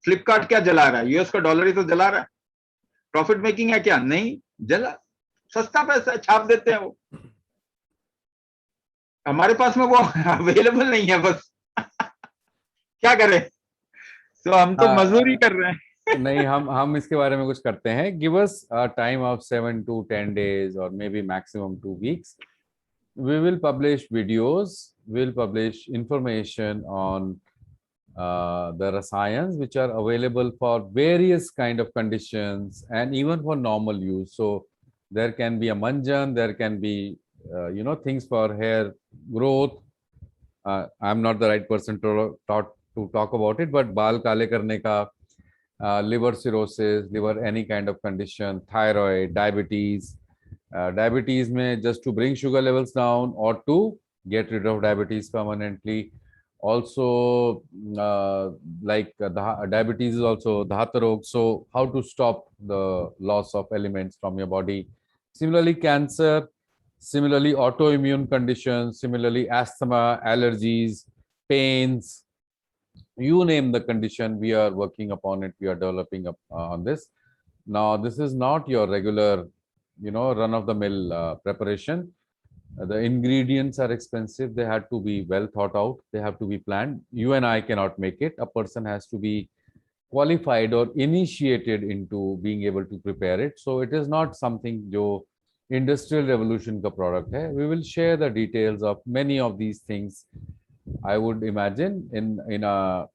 फ्लिपकार्ट क्या जला रहा है? यूएस का डॉलर ही तो जला रहा है. प्रॉफिट मेकिंग है क्या? नहीं, जला. सस्ता पैसा है, छाप देते हैं वो. हमारे पास में वो अवेलेबल नहीं है, बस क्या करें. तो हम तो मजदूरी कर रहे हैं. नहीं, हम इसके बारे में कुछ करते हैं. Give us a time of 7 to 10 days or maybe maximum 2 weeks. We will publish videos, we'll publish information on the rasayans which are available for various kind of conditions and even for normal use. So there can be a manjan, there can be things for hair growth. I'm not the right person to talk about it, but baal kale karne ka, liver cirrhosis, liver any kind of condition, thyroid, diabetes. Diabetes may just to bring sugar levels down or to get rid of diabetes permanently. Also, diabetes is also dhata rog. So how to stop the loss of elements from your body. Similarly, cancer, similarly autoimmune conditions, similarly asthma, allergies, pains. You name the condition, we are working upon it. We are developing up on this. Now, this is not your regular, run-of-the-mill preparation. The ingredients are expensive. They have to be well thought out. They have to be planned. You and I cannot make it. A person has to be qualified or initiated into being able to prepare it. So it is not something jo industrial revolution ka product hai. We will share the details of many of these things. I would imagine in a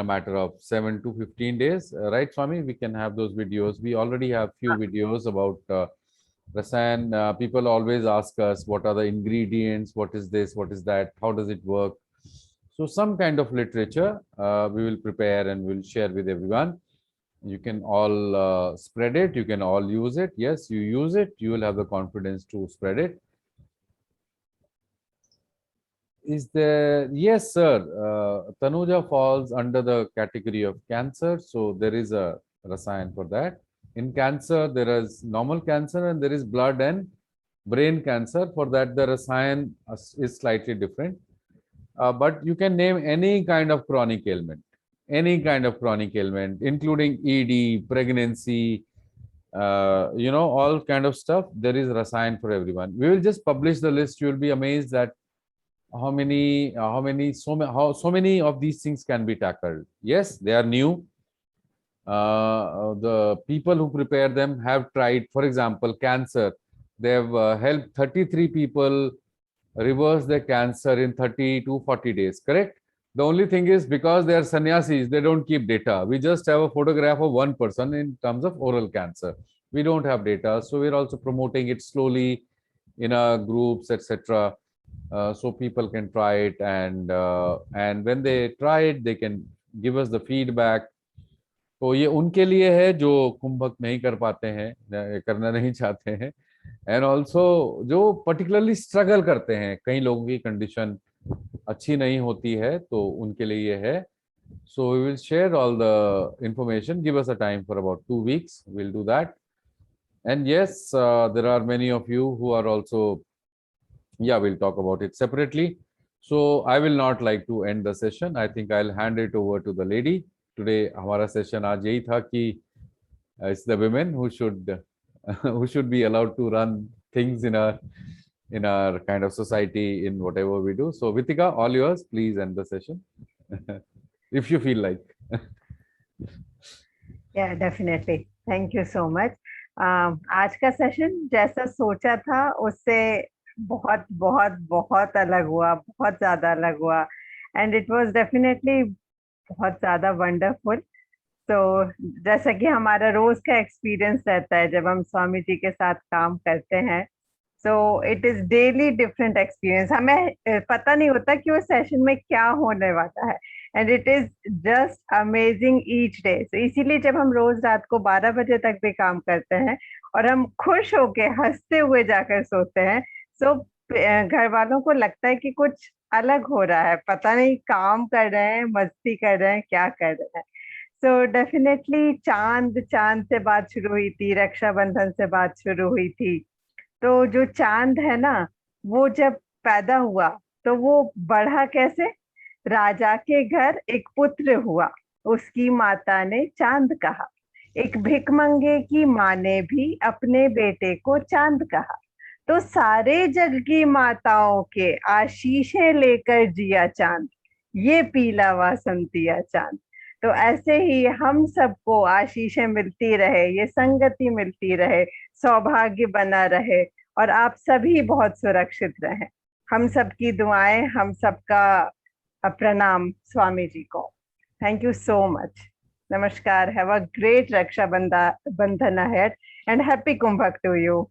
matter of 7 to 15 days, right, Swami? We can have those videos. We already have few videos about rasayan. People always ask us, what are the ingredients? What is this? What is that? How does it work? So some kind of literature we will prepare and we'll share with everyone. You can all spread it. You can all use it. Yes, you use it. You will have the confidence to spread it. Is there? Yes, sir. Tanuja falls under the category of cancer. So there is a rasayan for that. In cancer, there is normal cancer and there is blood and brain cancer. For that, the rasayan is slightly different. But you can name any kind of chronic ailment. Any kind of chronic ailment, including ED, pregnancy, all kind of stuff. There is rasayan for everyone. We will just publish the list. You will be amazed that so many of these things can be tackled. Yes, they are new. The people who prepare them have tried. For example, cancer. They have helped 33 people reverse their cancer in 30 to 40 days, correct? The only thing is, because they are sannyasis, they don't keep data. We just have a photograph of one person in terms of oral cancer. We don't have data, so we're also promoting it slowly in our groups, etc. So people can try it, and when they try it, they can give us the feedback. तो ये उनके लिए है जो कुंभक नहीं कर पाते हैं, करना नहीं चाहते हैं, एंड ऑल्सो जो पर्टिकुलरली स्ट्रगल करते हैं, कई लोगों की कंडीशन अच्छी नहीं होती है, तो उनके लिए ये है. So we will share all the information. Give us a time for about 2 weeks. We'll do that. And yes, there are many of you who are also, yeah, we'll talk about it separately. So I will not like to end the session. I think I'll hand it over to the lady. Today हमारा session आज यही था कि it's the women who should be allowed to run things in our kind of society, in whatever we do. So Vitika, all yours. Please end the session if you feel like. Yeah, definitely. Thank you so much. आज का session जैसा सोचा था उससे बहुत बहुत बहुत अलग हुआ, बहुत ज्यादा अलग हुआ, एंड इट वाज डेफिनेटली बहुत ज्यादा वंडरफुल. तो जैसा कि हमारा रोज का एक्सपीरियंस रहता है जब हम स्वामी जी के साथ काम करते हैं, so it is daily different experience. हमें पता नहीं होता कि वो सेशन में क्या होने वाला है, and it is just amazing each day. इसीलिए जब हम रोज रात को 12 बजे तक भी काम करते हैं और हम खुश होके हंसते हुए जाकर सोते हैं, सो घर वालों को लगता है कि कुछ अलग हो रहा है, पता नहीं काम कर रहे हैं, मस्ती कर रहे हैं, क्या कर रहे हैं. सो डेफिनेटली चांद से बात शुरू हुई थी, रक्षाबंधन से बात शुरू हुई थी. तो जो चांद है ना, वो जब पैदा हुआ तो वो बढ़ा कैसे? राजा के घर एक पुत्र हुआ, उसकी माता ने चांद कहा. एक भिखमंगे की माँ ने भी अपने बेटे को चांद कहा. तो सारे जग की माताओं के आशीषें लेकर जिया चांद, ये पीला वासंतिया चांद. तो ऐसे ही हम सबको आशीषें मिलती रहे, ये संगति मिलती रहे, सौभाग्य बना रहे, और आप सभी बहुत सुरक्षित रहें. हम सबकी दुआएं, हम सबका प्रणाम स्वामी जी को. Thank you so much. नमस्कार. Have a great Raksha Bandhan ahead and happy kumbhak to you.